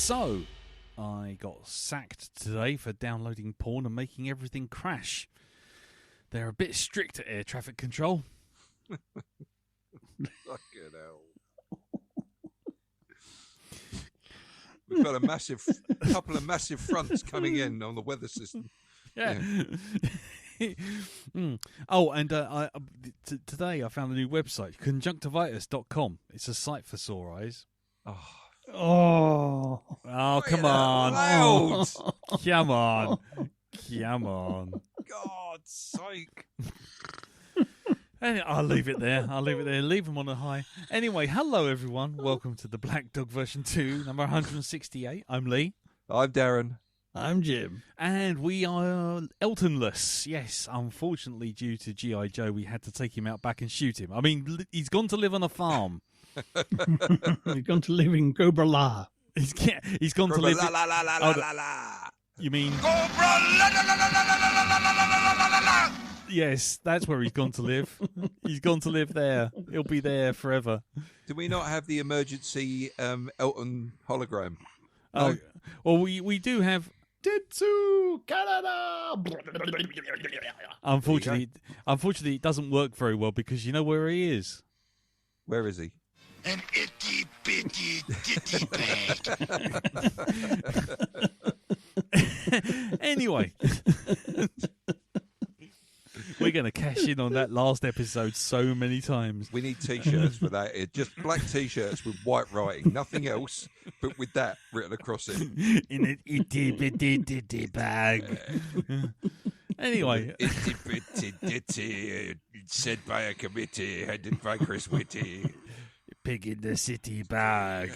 So, I got sacked today for downloading porn and making everything crash. They're a bit strict at air traffic control. Fucking hell. We've got a couple of massive fronts coming in on the weather system. Yeah. Oh, and today I found a new website, conjunctivitis.com. It's a site for sore eyes. Oh, come on. Loud. Come on. Come on. God's sake. I'll leave it there. Leave them on a high. Anyway, hello everyone. Welcome to the Black Dog version 2, number 168. I'm Lee. I'm Darren. I'm Jim. And we are Eltonless. Yes, unfortunately, due to G.I. Joe, we had to take him out back and shoot him. I mean, he's gone to live on a farm. He's gone to live in Cobra. He's gone to live. You mean? Yes, that's where he's gone to live. He's gone to live there. He'll be there forever. Do we not have the emergency Elton hologram? Oh, well, we do have. Tetsu Canada. Unfortunately, it doesn't work very well because you know where he is. Where is he? An itty bitty ditty bag. Anyway, we're going to cash in on that last episode so many times. We need T-shirts for that. Just black T-shirts with white writing, nothing else, but with that written across it. In an itty bitty ditty bag. Anyway. Itty bitty ditty, said by a committee, headed by Chris Whitty. Pig in the city bag.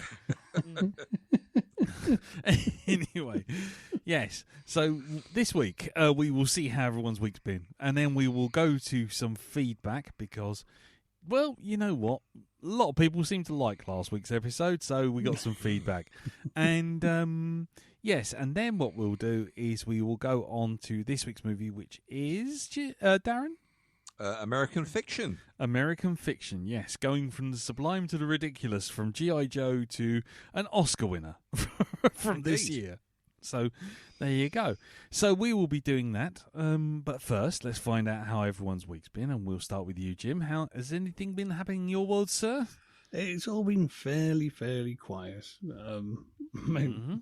Anyway, yes. So this week we will see how everyone's week's been, and then we will go to some feedback because, well, you know what? A lot of people seem to like last week's episode, so we got some feedback. And yes, and then what we'll do is we will go on to this week's movie, which is Darren. American Fiction. American Fiction, yes. Going from the sublime to the ridiculous, from G.I. Joe to an Oscar winner from this year. So, there you go. So, we will be doing that. But first, let's find out how everyone's week's been. And we'll start with you, Jim. How has anything been happening in your world, sir? It's all been fairly quiet. Me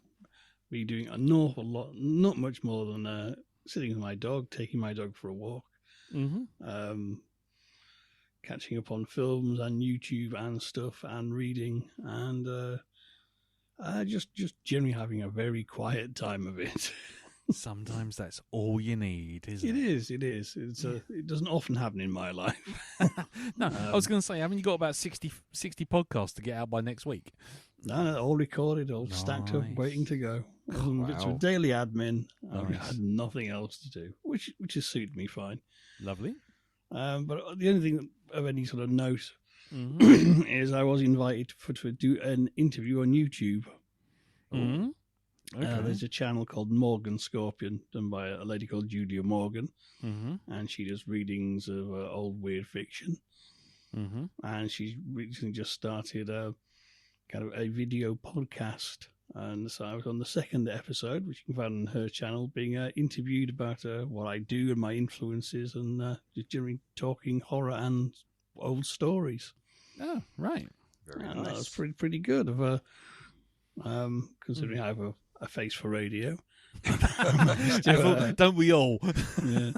doing an awful lot, not much more than sitting with my dog, taking my dog for a walk. Mm-hmm. Catching up on films and YouTube and stuff and reading and just generally having a very quiet time of it. Sometimes that's all you need, isn't it? It is. It doesn't often happen in my life. No, I was going to say, haven't you got about 60 podcasts to get out by next week? No, all recorded, all stacked up, waiting to go. Bits of daily admin. I had nothing else to do, which has suited me fine. Lovely. But the only thing of any sort of note is I was invited to do an interview on YouTube. Mm-hmm. Okay. There's a channel called Morgan Scorpion, done by a lady called Julia Morgan, and she does readings of old weird fiction. Mm-hmm. And she's recently just started kind of a video podcast. And so I was on the second episode, which you can find on her channel, being interviewed about what I do and my influences, and just generally talking horror and old stories. Oh, right. Very and nice. That was pretty good. Considering I have a face for radio. Don't we all? Yeah.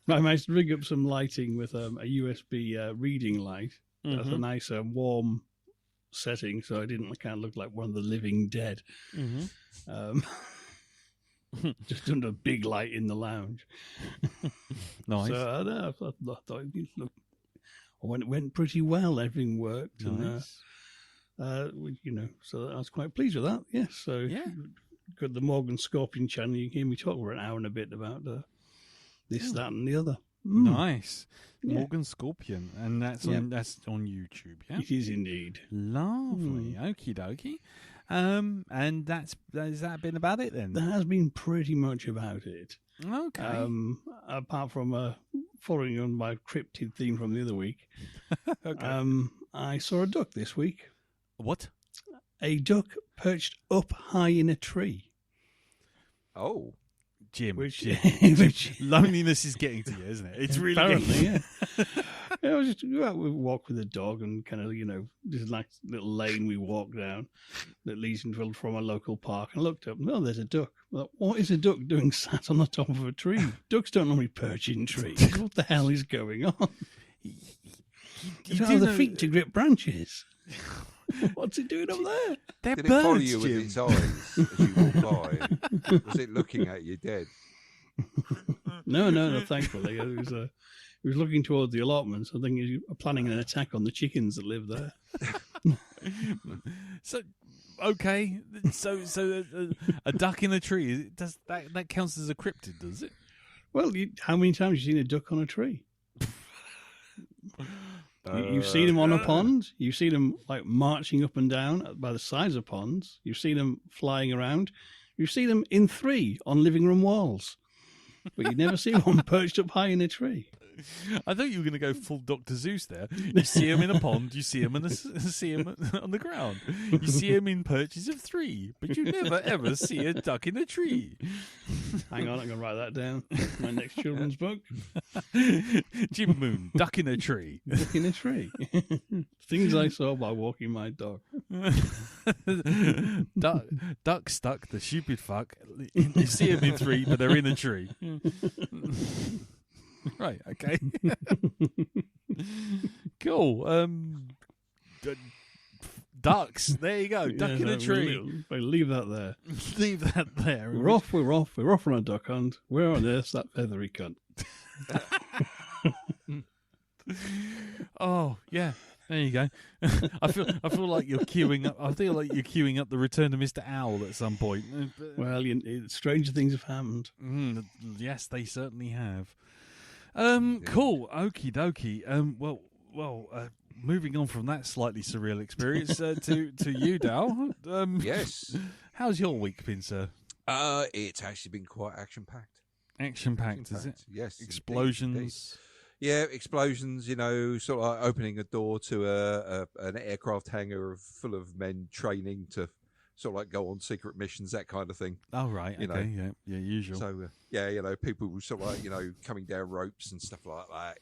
I managed to rig up some lighting with a USB reading light. That's a nice warm setting, so I didn't kind of look like one of the living dead. Just under a big light in the lounge. Nice. So I thought it went pretty well. Everything worked. Nice. And, so I was quite pleased with that. Yes. So yeah. Got the Morgan Scorpion channel. You can hear me talk for an hour and a bit about this, that, and the other. Nice. Yeah. Morgan Scorpion, and that's on YouTube. Yeah, it is indeed. Lovely. Okie dokie. And has that been about it then? That has been pretty much about it. Okay. Apart from following on my cryptid theme from the other week. Okay. I saw a duck this week. What? a duck perched up high in a tree. Oh. Jim, Which loneliness is getting to you, isn't it? It's really apparently, getting... yeah. I was just we walk with the dog and kind of, this like little lane we walk down that leads into from a local park. And I looked up, well, there's a duck. Well, what is a duck doing sat on the top of a tree? Ducks don't normally perch in trees. What the hell is going on? You don't have the feet to grip branches. What's it doing up there? They're Did birds, it follow you Jim. with its eyes as you walk by? Was it looking at you dead? No, thankfully. It was looking towards the allotments. I think he was planning an attack on the chickens that live there. So, okay. So a duck in a tree, does that counts as a cryptid, does it? Well, how many times have you seen a duck on a tree? You've seen them on a pond. You've seen them like marching up and down by the sides of ponds. You've seen them flying around. You've seen them in three on living room walls. But you never see one perched up high in a tree. I thought you were going to go full Dr. Zeus there. You see him in a pond, you see him on the ground. You see him in perches of three, but you never ever see a duck in a tree. Hang on, I'm going to write that down. My next children's book. Jim Moon, duck in a tree. Duck in a tree. Things I saw by walking my dog. Duck stuck, the stupid fuck. You see him in three, but they're in a tree. Right, okay. Cool. Ducks, there you go. Duck in a tree. We'll leave that there. Leave that there. We're off on a duck hunt. Where on earth's that feathery cunt? Oh, yeah. There you go. I feel like you're queuing up. I feel like you're queuing up the Return of Mr. Owl at some point. Well, stranger things have happened. Yes, they certainly have. Cool. Okie dokie. Well. Moving on from that slightly surreal experience to you, Dal. Yes. How's your week been, sir? It's actually been quite action-packed. Action-packed, is it? Yes. Explosions. Indeed. Yeah, explosions, sort of like opening a door to an aircraft hangar full of men training to sort of like go on secret missions, that kind of thing. Oh, right. Okay. Yeah, usual. So, people sort of like, coming down ropes and stuff like that,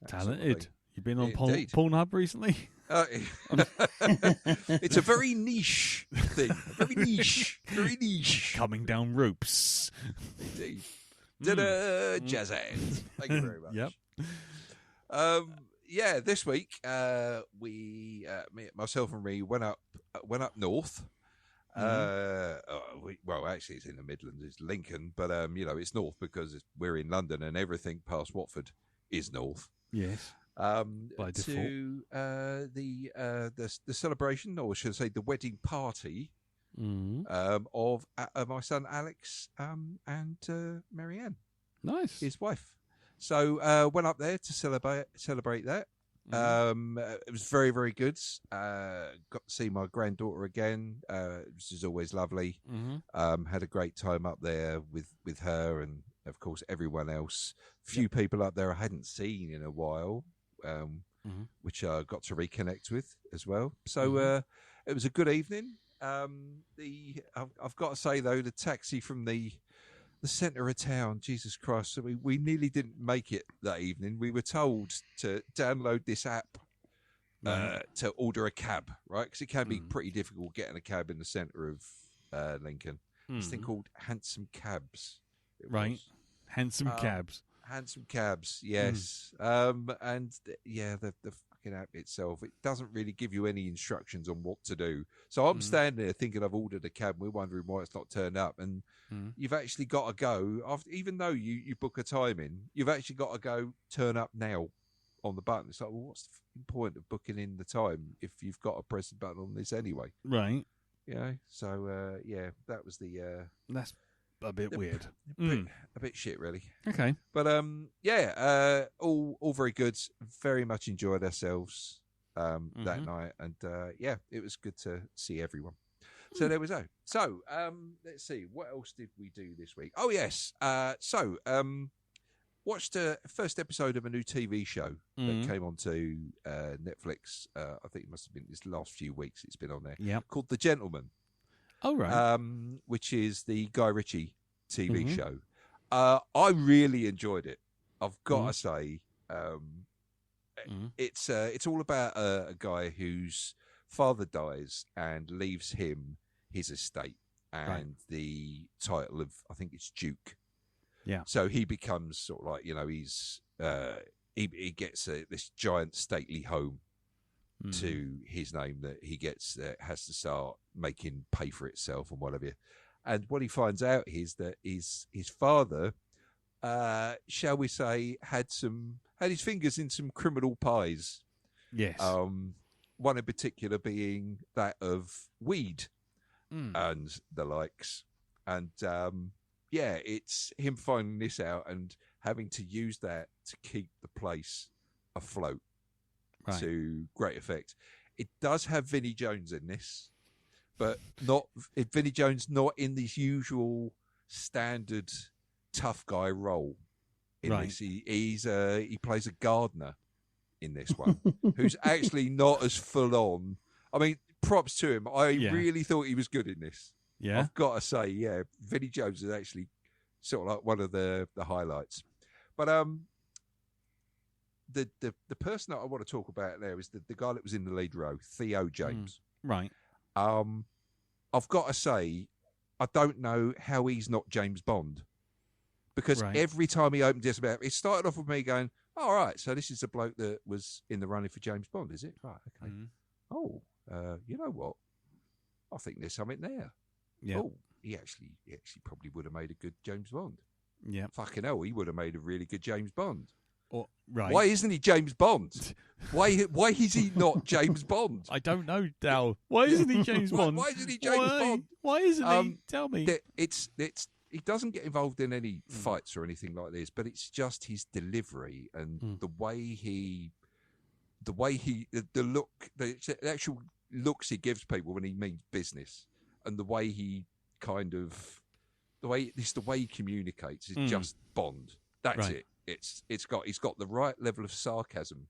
Talented. Sort of You've been on Indeed. Pornhub recently? It's a very niche thing. Very niche. Coming down ropes. Indeed. Ta-da! Jazz hands. Thank you very much. Yep. This week myself and Ree went up north. Actually, it's in the Midlands. It's Lincoln, but it's north because we're in London, and everything past Watford is north. Yes. By default. To the celebration, or should I say, the wedding party of my son Alex and Marianne, nice, his wife. So went up there to celebrate that. It was very, very good. Got to see my granddaughter again, which is always lovely. Had a great time up there with her, and of course everyone else. Few people up there I hadn't seen in a while, which I got to reconnect with as well. So it was a good evening. I've got to say though, the taxi from the centre of town, Jesus Christ, so we nearly didn't make it that evening. We were told to download this app to order a cab, right? Because it can be pretty difficult getting a cab in the centre of Lincoln. This thing called Handsome Cabs. Right. Handsome Cabs. Handsome Cabs, yes. And the fucking app itself, it doesn't really give you any instructions on what to do. So I'm standing there thinking I've ordered a cab, and we're wondering why it's not turned up. And you've actually got to go, even though you book a time in, you've actually got to go turn up now on the button. It's like, well, what's the point of booking in the time if you've got to press the button on this anyway? Right. So that was the... That's a bit weird. A bit shit, really. Okay. But all very good. Very much enjoyed ourselves that night, and it was good to see everyone. So there was that. So let's see, what else did we do this week? Oh yes. watched the first episode of a new TV show that came onto Netflix. I think it must have been this last few weeks. It's been on there. Yeah. Called The Gentleman. Oh, right. Which is the Guy Ritchie TV show. I really enjoyed it. I've got to say, it's all about a guy whose father dies and leaves him his estate and the title of, I think it's Duke. Yeah. So he becomes sort of like, he's he gets this giant stately home to his name that he gets has to start making pay for itself and whatever. And what he finds out is that his father, shall we say, had his fingers in some criminal pies. Yes. One in particular being that of weed and the likes. And it's him finding this out and having to use that to keep the place afloat to great effect. It does have Vinnie Jones in this, but not Vinnie Jones, not in this usual standard tough guy role. In this, he plays a gardener in this one, who's actually not as full on. I mean, props to him. I really thought he was good in this. Yeah, I've got to say, Vinnie Jones is actually sort of like one of the highlights. But the person that I want to talk about there is the guy that was in the lead role, Theo James. Right. I've got to say, I don't know how he's not James Bond, because every time he opened this about, it started off with me going, "All right, so this is a bloke that was in the running for James Bond, is it? Right, okay. Oh, you know what? I think there's something there. Yeah. Oh, he actually probably would have made a good James Bond. Yeah. Fucking hell, he would have made a really good James Bond. Or, right. Why isn't he James Bond? Why is he not James Bond? I don't know, Dal. Why isn't he James Bond? Why isn't he James Bond? Why isn't he? Tell me. He doesn't get involved in any fights or anything like this, but it's just his delivery and the actual looks he gives people when he means business, and the way he he communicates is just Bond. That's it. He's got the right level of sarcasm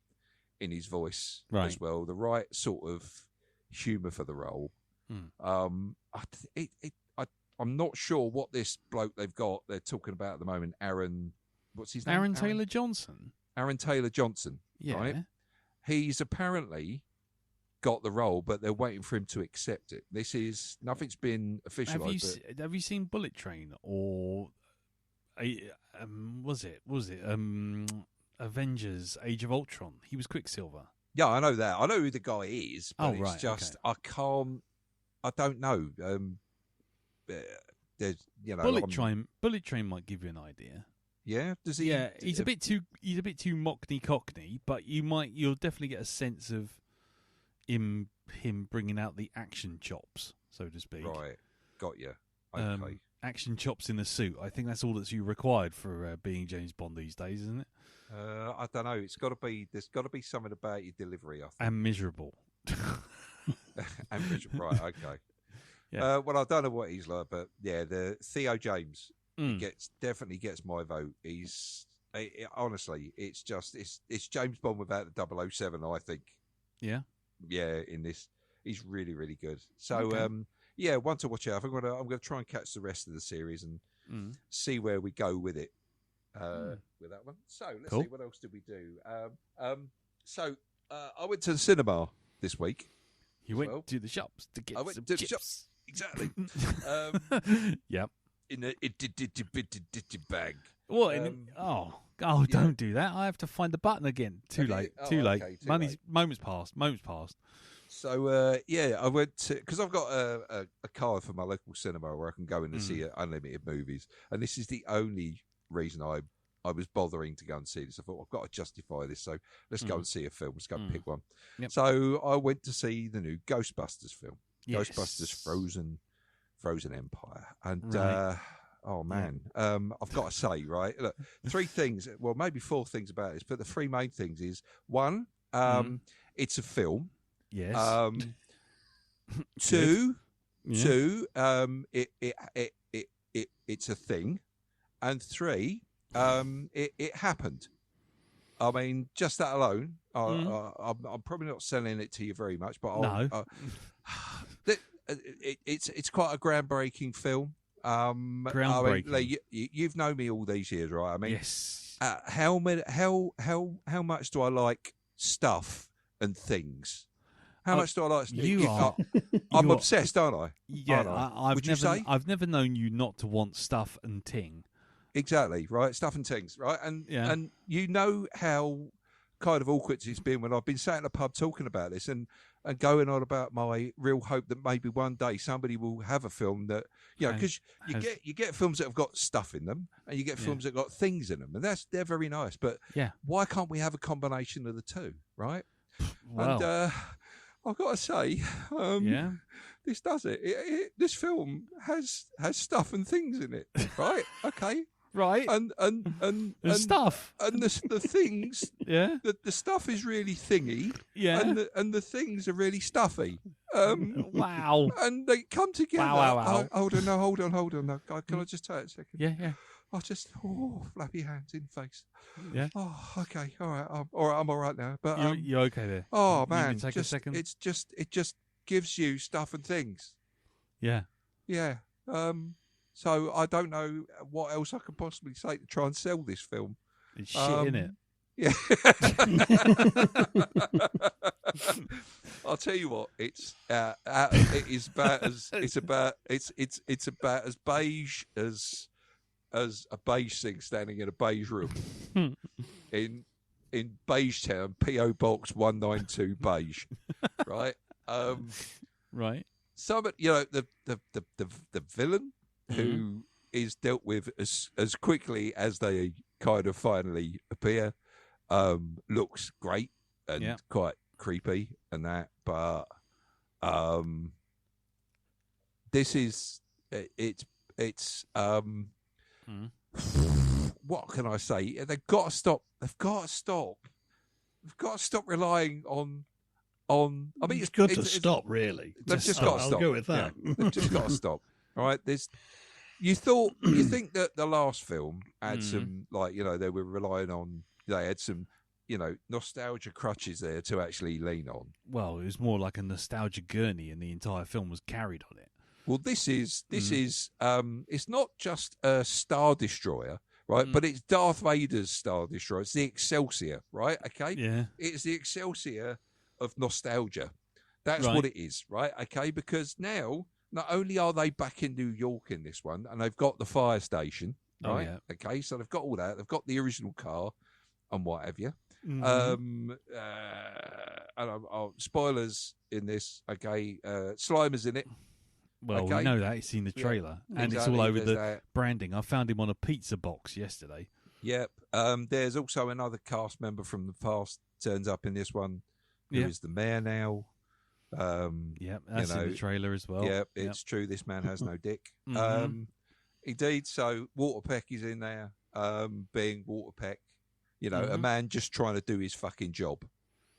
in his voice as well, the right sort of humour for the role. I'm not sure what this bloke they're talking about at the moment. What's his name? Aaron Taylor Johnson. Aaron Taylor Johnson. Yeah. Right? He's apparently got the role, but they're waiting for him to accept it. Nothing's been officialised. Have you seen Bullet Train or was it Avengers: Age of Ultron? He was Quicksilver. Yeah, I know that. I know who the guy is, but it's just okay. I don't know. There's Bullet Train might give you an idea. Yeah, does he? Yeah, he's a bit too Mockney Cockney, but you'll definitely get a sense of him bringing out the action chops, so to speak. Right, got you. Okay. Action chops in a suit. I think that's all that's required for being James Bond these days, isn't it? I don't know. There's got to be something about your delivery, I think. And miserable. And miserable. Right. Okay. Yeah. Well, I don't know what he's like, but the Theo James definitely gets my vote. Honestly, it's James Bond without the 007. I think. Yeah. Yeah. In this, he's really, really good. So, one to watch out. I'm gonna try and catch the rest of the series and see where we go with it. With that one. So let's see, what else did we do? I went to the cinema this week. You went to the shops to get some chips. Shops. Exactly. Yep. In a bag. What? Don't do that. I have to find the button again. Too late. Okay, Moments past. So, I went to, because I've got a card for my local cinema where I can go in and see unlimited movies. And this is the only reason I was bothering to go and see this. I thought, I've got to justify this. So let's go and see a film. Let's go and pick one. Yep. So I went to see the new Ghostbusters film. Yes. Ghostbusters Frozen Empire. And, oh, man. I've got to say, right, look, 3 things, well, maybe 4 things about this, but the 3 main things is, 1, it's a film. Yes. 2, it's a thing. And 3, it happened. I mean, just that alone, I'm probably not selling it to you very much, but it's quite a groundbreaking film. Groundbreaking. I mean, you've known me all these years, right? I mean, yes. How much do I like stuff and things? How much do I like? I'm obsessed, aren't I? Yeah, Would you say? I've never known you not to want stuff and ting. Exactly, right? Stuff and things, right? And you know how kind of awkward it's been when I've been sat in a pub talking about this and going on about my real hope that maybe one day somebody will have a film that, you know, because you get films that have got stuff in them and you get films that got things in them, and they're very nice. But why can't we have a combination of the two, right? Wow. And I've got to say, this does it. This film has stuff and things in it, right? Okay. Right. And stuff. And the things, the stuff is really thingy. Yeah. And the things are really stuffy. Wow. And they come together. Wow. Hold on. No, can I just take a second? Yeah. I just flappy hands in face. Yeah. Oh, okay. All right. I'm all right now. But you're okay there. Oh man, take a second. It just gives you stuff and things. Yeah. Yeah. So I don't know what else I could possibly say to try and sell this film. It's shit in it. Yeah. I'll tell you what. It is about as it's about as beige as a beige thing standing in a beige room in Beige Town, PO Box 192 beige. Right. Right. Some, you know, the villain who is dealt with as quickly as they kind of finally appear, looks great and quite creepy and that, but this is it's what can I say? They've got to stop relying on. I mean, it's good to stop. Really, they've just got to stop. I'll go with that. Yeah, they've just got to stop. All right, you think that the last film had some, like, you know, they were relying on, they had some, you know, nostalgia crutches there to actually lean on. Well, it was more like a nostalgia gurney, and the entire film was carried on it. Well, this is it's not just a Star Destroyer, right? But it's Darth Vader's Star Destroyer. It's the Excelsior, right? Okay, yeah, it's the Excelsior of nostalgia. That's what it is, right? Okay, because now not only are they back in New York in this one, and they've got the fire station, right? Oh, yeah. Okay, so they've got all that. They've got the original car and what have you. And spoilers in this. Okay, Slimer's in it. Well, we know that. It's in the trailer, and it's all over the branding. I found him on a pizza box yesterday. Yep. There's also another cast member from the past turns up in this one, who is the mayor now. Yep, that's in the trailer as well. Yep, it's true. This man has no dick. Indeed. So Waterpeck is in there, being Waterpeck. You know, a man just trying to do his fucking job.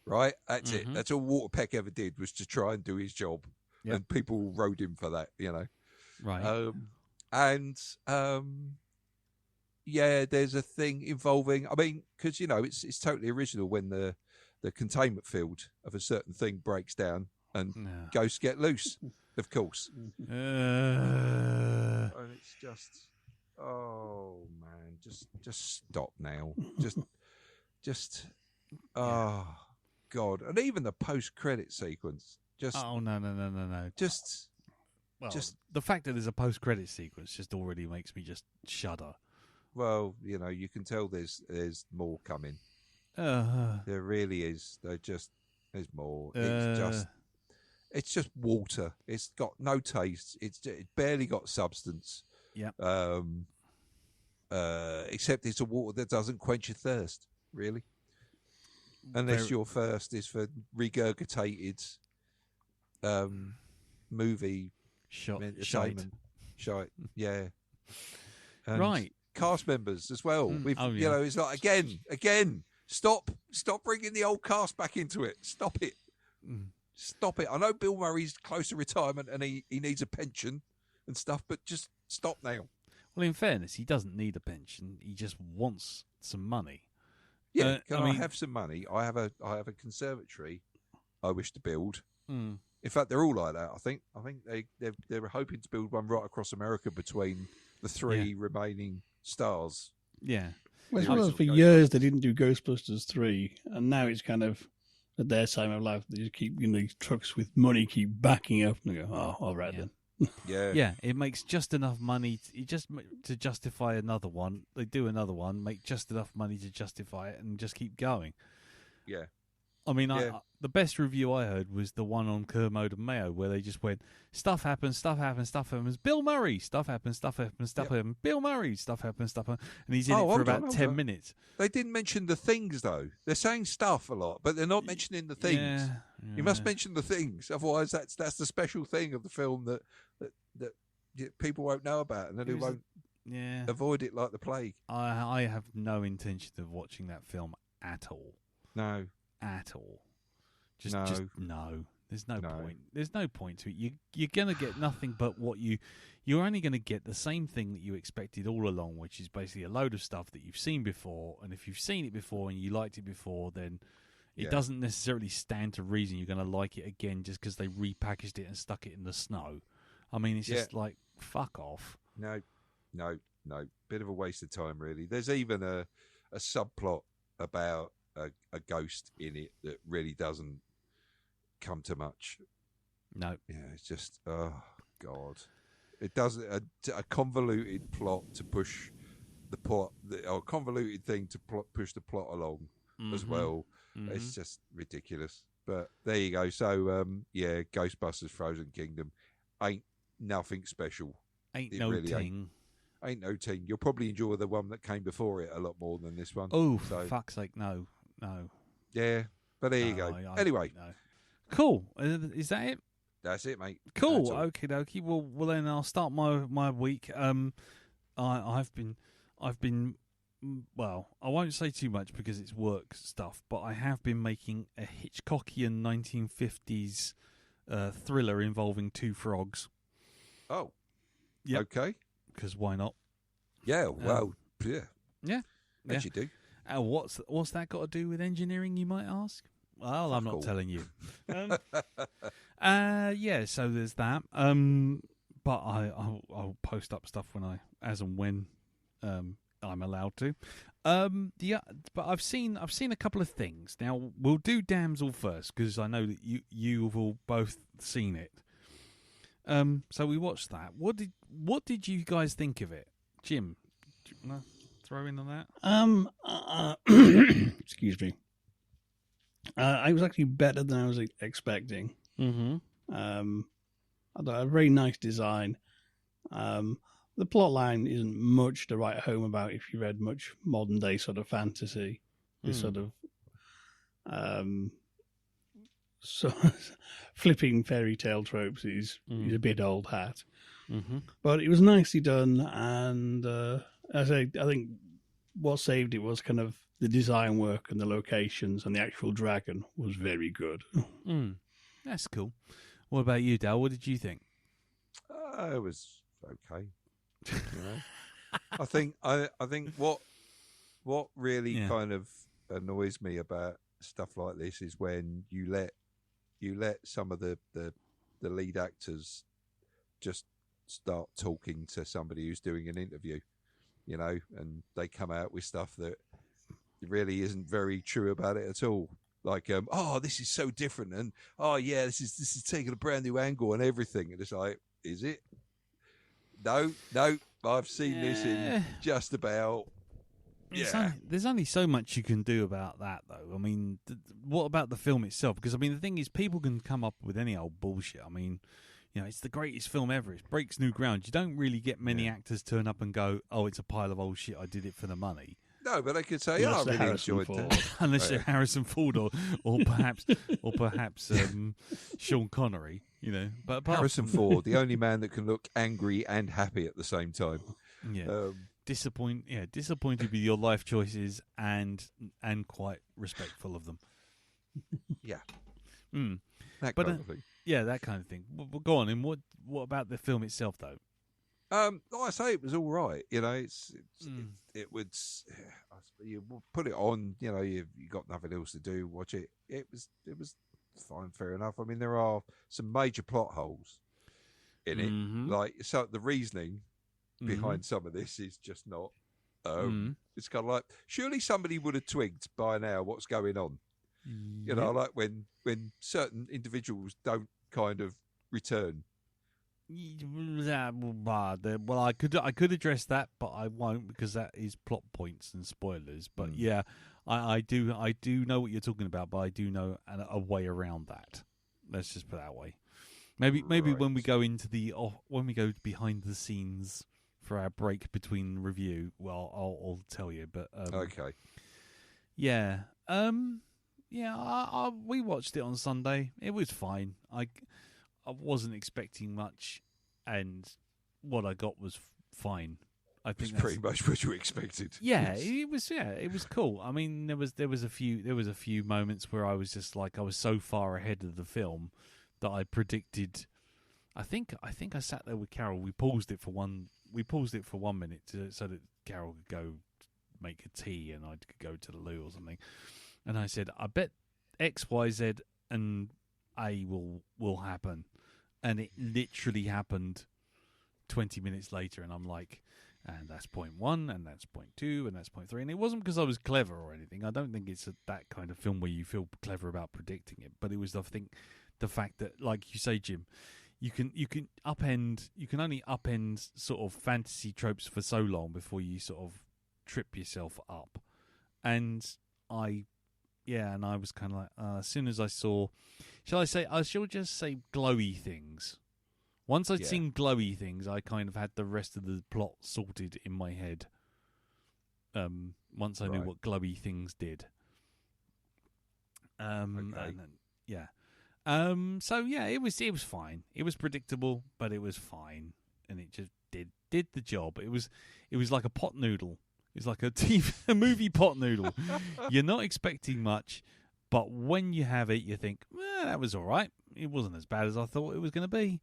Right? That's it. That's all Waterpeck ever did, was to try and do his job. Yep. And people rode him for that, you know. Right. There's a thing involving, I mean, because, you know, it's totally original when the containment field of a certain thing breaks down and ghosts get loose, of course. And it's just, oh man, just stop now. Just oh God. And even the post-credit sequence. No. Just the fact that there's a post-credit sequence just already makes me just shudder. Well, you know, you can tell there's more coming. There really is. There's more. It's just water. It's got no taste. It barely got substance. Yeah. Except it's a water that doesn't quench your thirst, really. Unless your thirst is for regurgitated movie shite. Yeah. And right. Cast members as well. You know, it's like again. Stop bringing the old cast back into it. Stop it. Stop it. I know Bill Murray's close to retirement and he needs a pension and stuff, but just stop now. Well, in fairness, he doesn't need a pension. He just wants some money. Yeah, can I have some money? I have a conservatory I wish to build. Mm. In fact, they're all like that. I think they're hoping to build one right across America between the three remaining stars. Yeah. Well, it's one of those for years they didn't do Ghostbusters 3, and now it's kind of at their time of life. They just keep, these trucks with money keep backing up, and they go, "Oh, all right then." Yeah, yeah. It makes just enough money to justify another one. They do another one, make just enough money to justify it, and just keep going. Yeah. I mean, the best review I heard was the one on Kermode and Mayo, where they just went, stuff happens, Bill Murray, stuff happens, Bill Murray, stuff happens, and he's in it for about 10 minutes. They didn't mention the things, though. They're saying stuff a lot, but they're not mentioning the things. Yeah. You must mention the things, otherwise that's the special thing of the film that people won't know about, and then they won't avoid it like the plague. I have no intention of watching that film at all. No. At all. Just no. There's no point. There's no point to it. You're going to get nothing but you're only going to get the same thing that you expected all along, which is basically a load of stuff that you've seen before. And if you've seen it before and you liked it before, then it doesn't necessarily stand to reason you're going to like it again just because they repackaged it and stuck it in the snow. I mean, it's just like, fuck off. No. Bit of a waste of time, really. There's even a subplot about a ghost in it that really doesn't come to much. No. Yeah, it's just, oh, God. It does a convoluted plot to push the plot, or convoluted thing to push the plot along as well. Mm-hmm. It's just ridiculous. But there you go. So, Ghostbusters Frozen Kingdom ain't nothing special. Ain't ting. Ain't no ting. You'll probably enjoy the one that came before it a lot more than this one. Oh, for fuck's sake, no. Yeah, but there you go. Anyway. No. Cool. Is that it? That's it, mate. Cool. Okie dokie. Well, then I'll start my week. I've been. Well, I won't say too much because it's work stuff, but I have been making a Hitchcockian 1950s thriller involving two frogs. Oh. Yeah. Okay. Because why not? Yeah. Well. Yeah. Yeah. Yes, you do. What's that got to do with engineering, you might ask? Well, I'm not telling you. So there's that. But I'll post up stuff as and when I'm allowed to. But I've seen a couple of things. Now we'll do Damsel first because I know that you've all both seen it. So we watched that. What did you guys think of it, Jim? Do you want to throw in on that? Excuse me. I was actually better than I was expecting. Mm-hmm. I thought a very nice design. The plot line isn't much to write home about if you read much modern day sort of fantasy. This sort of flipping fairy tale tropes is a bit old hat. Mm-hmm. But it was nicely done, and I think what saved it was kind of the design work and the locations, and the actual dragon was very good. That's cool. What about you, Dal? What did you think? It was okay. You know, I think what really kind of annoys me about stuff like this is when you let some of the lead actors just start talking to somebody who's doing an interview, you know, and they come out with stuff that really isn't very true about it at all. Like, this is so different, and this is taking a brand new angle and everything. And it's like, is it? No, I've seen this in just about. There's only so much you can do about that, though. I mean, what about the film itself? Because, I mean, the thing is, people can come up with any old bullshit. I mean, you know, it's the greatest film ever. It breaks new ground. You don't really get many actors turn up and go, oh, it's a pile of old shit. I did it for the money. No, but they could say, I really enjoyed that. Unless you're Harrison Ford or perhaps Sean Connery, you know. But Harrison Ford, the only man that can look angry and happy at the same time. Yeah. Disappointed with your life choices and quite respectful of them. Yeah. That kind of thing. Yeah, that kind of thing. Well, go on. And what about the film itself, though? Like I say, it was all right. You know, it would. You put it on. You know, you got nothing else to do. Watch it. It was fine, fair enough. I mean, there are some major plot holes in it. Like, so the reasoning behind some of this is just not. It's kind of like, surely somebody would have twigged by now what's going on. You know, like when certain individuals don't kind of return. Well, I could address that, but I won't because that is plot points and spoilers. But yeah, I do know what you're talking about, but I do know a way around that. Let's just put it that way. Maybe when we go into when we go behind the scenes for our break between review, well, I'll tell you. But okay, yeah, we watched it on Sunday. It was fine. I wasn't expecting much, and what I got was fine. I think it's pretty much what you expected. Yeah, it was. Yeah, it was cool. I mean, there was a few moments where I was just like, I was so far ahead of the film that I predicted. I think I sat there with Carol. We paused it for 1 minute so that Carol could go make a tea and I could go to the loo or something. And I said, I bet X, Y, Z, and A will happen. And it literally happened 20 minutes later. And I'm like, and that's point 1, and that's point 2, and that's point 3. And it wasn't because I was clever or anything. I don't think it's that kind of film where you feel clever about predicting it. But it was, I think, the fact that, like you say, Jim, you can only upend sort of fantasy tropes for so long before you sort of trip yourself up. And I was kind of like, as soon as I saw, I shall just say glowy things. Once I'd seen glowy things, I kind of had the rest of the plot sorted in my head. Once I knew what glowy things did. So yeah, it was fine. It was predictable, but it was fine, and it just did the job. It was like a pot noodle. It's like a movie pot noodle. You're not expecting much, but when you have it, you think, well, that was all right. It wasn't as bad as I thought it was going to be.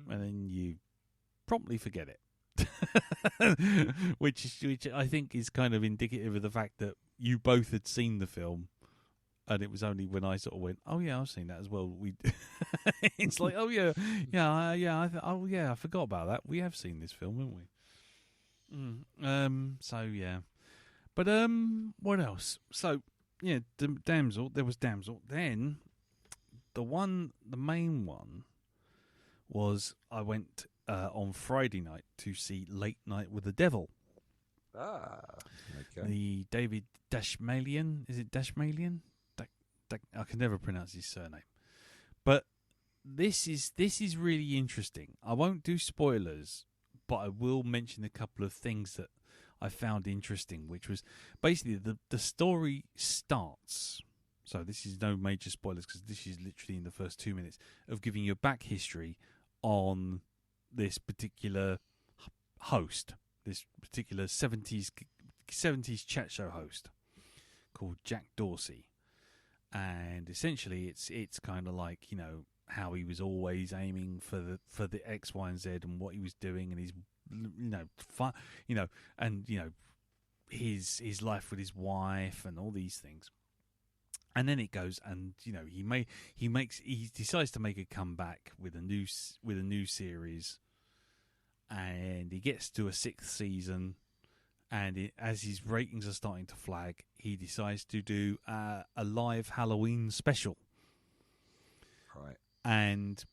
And then you promptly forget it. which I think is kind of indicative of the fact that you both had seen the film, and it was only when I sort of went, oh yeah, I've seen that as well. It's like, oh yeah, I forgot about that. We have seen this film, haven't we? So yeah, but what else? So yeah, Damsel. There was Damsel. Then the main one was I went on Friday night to see Late Night with the Devil. Okay. The David Dashmalian. Is it Dashmalian? I can never pronounce his surname. But this is really interesting. I won't do spoilers, but I will mention a couple of things that I found interesting, which was basically the story starts. So this is no major spoilers because this is literally in the first 2 minutes of giving you a back history on this particular host, this particular 70s chat show host called Jack Dorsey. And essentially it's kind of like, you know, how he was always aiming for the X, Y, and Z and what he was doing, and his, you know, fun, you know, and you know his life with his wife and all these things. And then it goes, and you know, he decides to make a comeback with a new series, and he gets to a 6th season, and as his ratings are starting to flag, he decides to do a live Halloween special. Right. And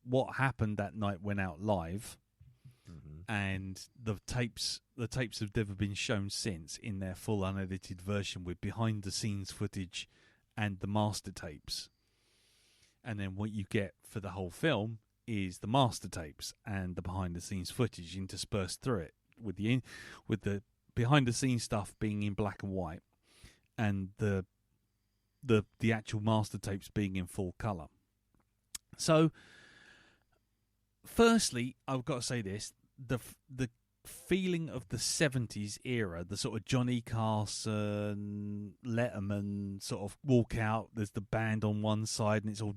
what happened that night went out live, and the tapes have never been shown since in their full unedited version with behind the scenes footage and the master tapes. And then what you get for the whole film is the master tapes and the behind the scenes footage interspersed through it, with the behind the scenes stuff being in black and white, and the actual master tapes being in full colour. So, firstly, I've got to say this: the feeling of the 70s era, the sort of Johnny Carson, Letterman sort of walk out. There's the band on one side, and it's all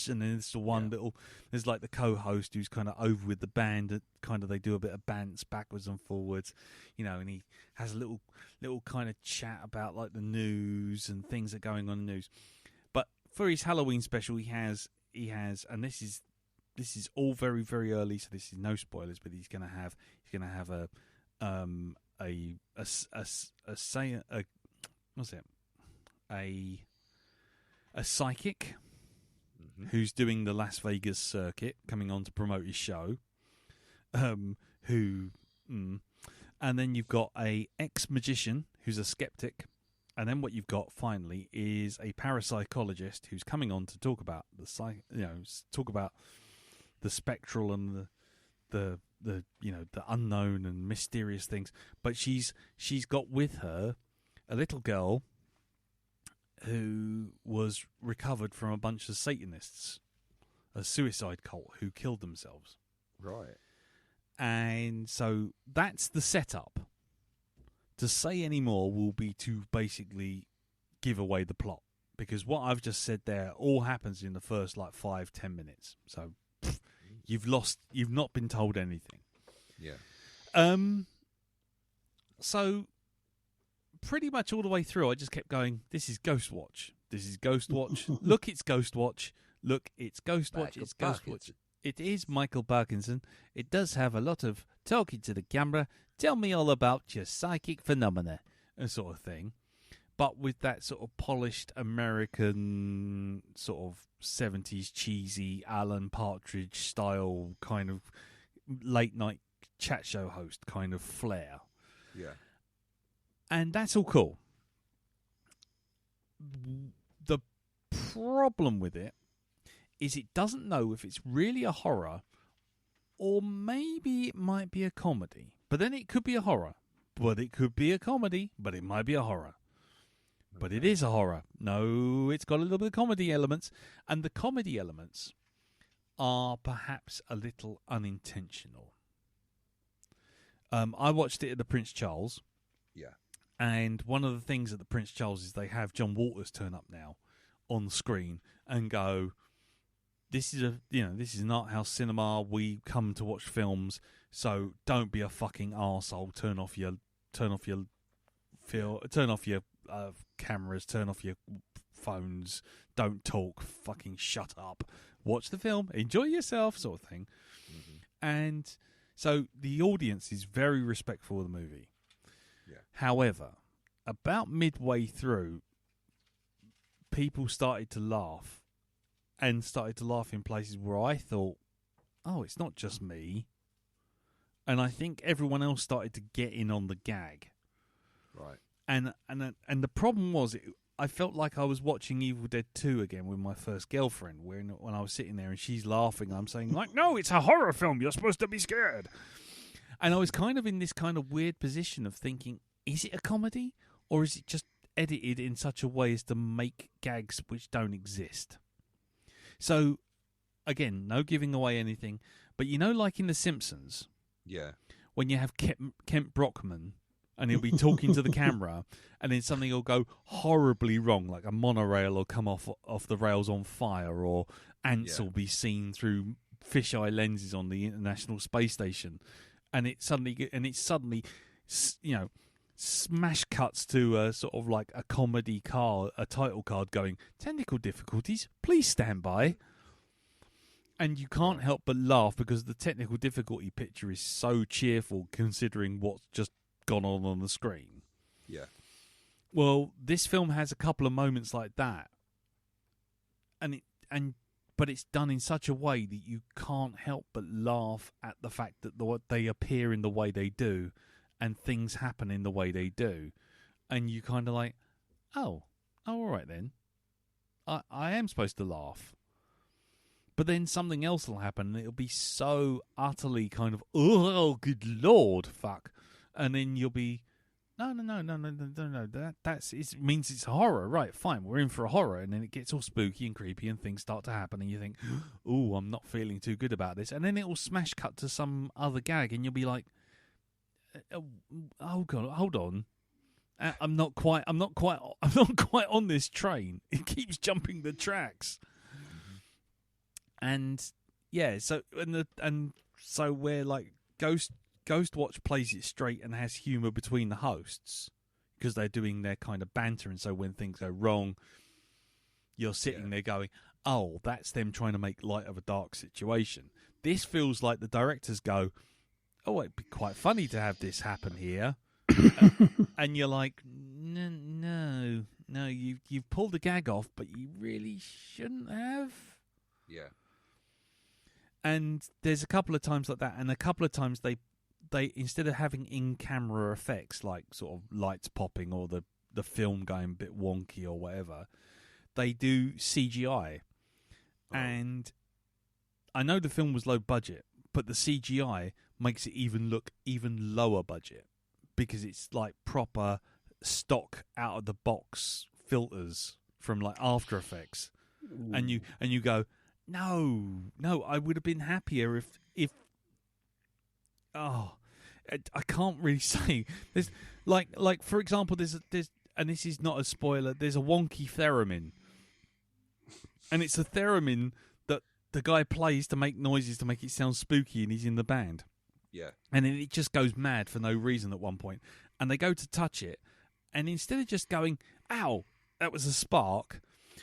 and then there's the one little, there's like the co-host who's kind of over with the band, and kind of they do a bit of bants backwards and forwards, and he has a little kind of chat about like the news and things that are going on in the news. But for his Halloween special, he has, and this is all very, very early, so this is no spoilers, but he's gonna have a psychic who's doing the Las Vegas circuit, coming on to promote his show. And then you've got a ex-magician who's a skeptic, and then what you've got finally is a parapsychologist who's coming on to talk about the spectral and the unknown and mysterious things. But she's got with her a little girl who was recovered from a bunch of Satanists, a suicide cult who killed themselves. Right. And so that's the setup. To say any more will be to basically give away the plot, because what I've just said there all happens in the first 5-10 minutes. So you've not been told anything. Yeah. So pretty much all the way through, I just kept going, this is Ghostwatch. This is Ghostwatch. Look, it's Ghostwatch. Look, it's Ghostwatch. It's Ghostwatch. It is Michael Parkinson. It does have a lot of talking to the camera. Tell me all about your psychic phenomena, and sort of thing. But with that sort of polished American sort of 70s cheesy Alan Partridge style kind of late night chat show host kind of flair. Yeah. And that's all cool. The problem with it is it doesn't know if it's really a horror or maybe it might be a comedy. But then it could be a horror. But it could be a comedy, but it might be a horror. But it is a horror. No, it's got a little bit of comedy elements. And the comedy elements are perhaps a little unintentional. I watched it at the Prince Charles. Yeah. And one of the things at the Prince Charles is they have John Waters turn up now on the screen and go, this is an art house cinema. We come to watch films, so don't be a fucking arsehole. Turn off your cameras, turn off your phones. Don't talk. Fucking shut up. Watch the film. Enjoy yourself, sort of thing. Mm-hmm. And so the audience is very respectful of the movie. Yeah. However, about midway through, people started to laugh. And started to laugh in places where I thought, oh, it's not just me. And I think everyone else started to get in on the gag. Right. And the problem was, I felt like I was watching Evil Dead 2 again with my first girlfriend, when I was sitting there and she's laughing. I'm saying, no, it's a horror film. You're supposed to be scared. And I was kind of in this kind of weird position of thinking, is it a comedy? Or is it just edited in such a way as to make gags which don't exist? So, again, no giving away anything. But like in The Simpsons, yeah, when you have Kent Brockman and he'll be talking to the camera and then something will go horribly wrong, like a monorail will come off the rails on fire, or ants will be seen through fisheye lenses on the International Space Station, and it suddenly smash cuts to a sort of like a comedy card, a title card going, technical difficulties, please stand by. And you can't help but laugh because the technical difficulty picture is so cheerful considering what's just gone on the screen. Yeah. Well, this film has a couple of moments like that. But it's done in such a way that you can't help but laugh at the fact that they appear in the way they do. And things happen in the way they do. And you kind of like, oh, all right then. I am supposed to laugh. But then something else will happen and it'll be so utterly kind of, oh, good Lord, fuck. And then you'll be, no. It means it's a horror. Right, fine, we're in for a horror. And then it gets all spooky and creepy and things start to happen. And you think, oh, I'm not feeling too good about this. And then it will smash cut to some other gag and you'll be like, oh God, hold on. I'm not quite on this train. It keeps jumping the tracks. And yeah, so so where like Ghost Watch plays it straight and has humour between the hosts because they're doing their kind of banter, and so when things go wrong, you're sitting there going, "Oh, that's them trying to make light of a dark situation." This feels like the directors go, "Oh, it'd be quite funny to have this happen here," and you're like, "No, you've pulled the gag off, but you really shouldn't have." Yeah. And there's a couple of times like that, and a couple of times they instead of having in-camera effects like sort of lights popping or the film going a bit wonky or whatever, they do CGI. Oh. And I know the film was low budget, but the CGI makes it look even lower budget because it's like proper stock out of the box filters from like After Effects. Ooh. And you go, no, I would have been happier if I can't really say. There's like for example, there's and this is not a spoiler. There's a wonky theremin, and it's a theremin that the guy plays to make noises to make it sound spooky, and he's in the band. Yeah, and then it just goes mad for no reason at one point, and they go to touch it, and instead of just going, "Ow, that was a spark,"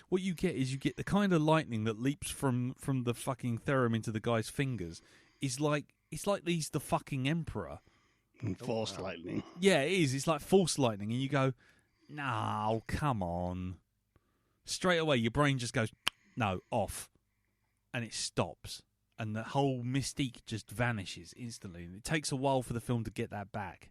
what you get is the kind of lightning that leaps from the fucking theremin to the guy's fingers. It's like he's the fucking emperor. Force lightning. Yeah, it is. It's like force lightning, and you go, "No, come on!" Straight away, your brain just goes, "No, off," and it stops, and the whole mystique just vanishes instantly. And it takes a while for the film to get that back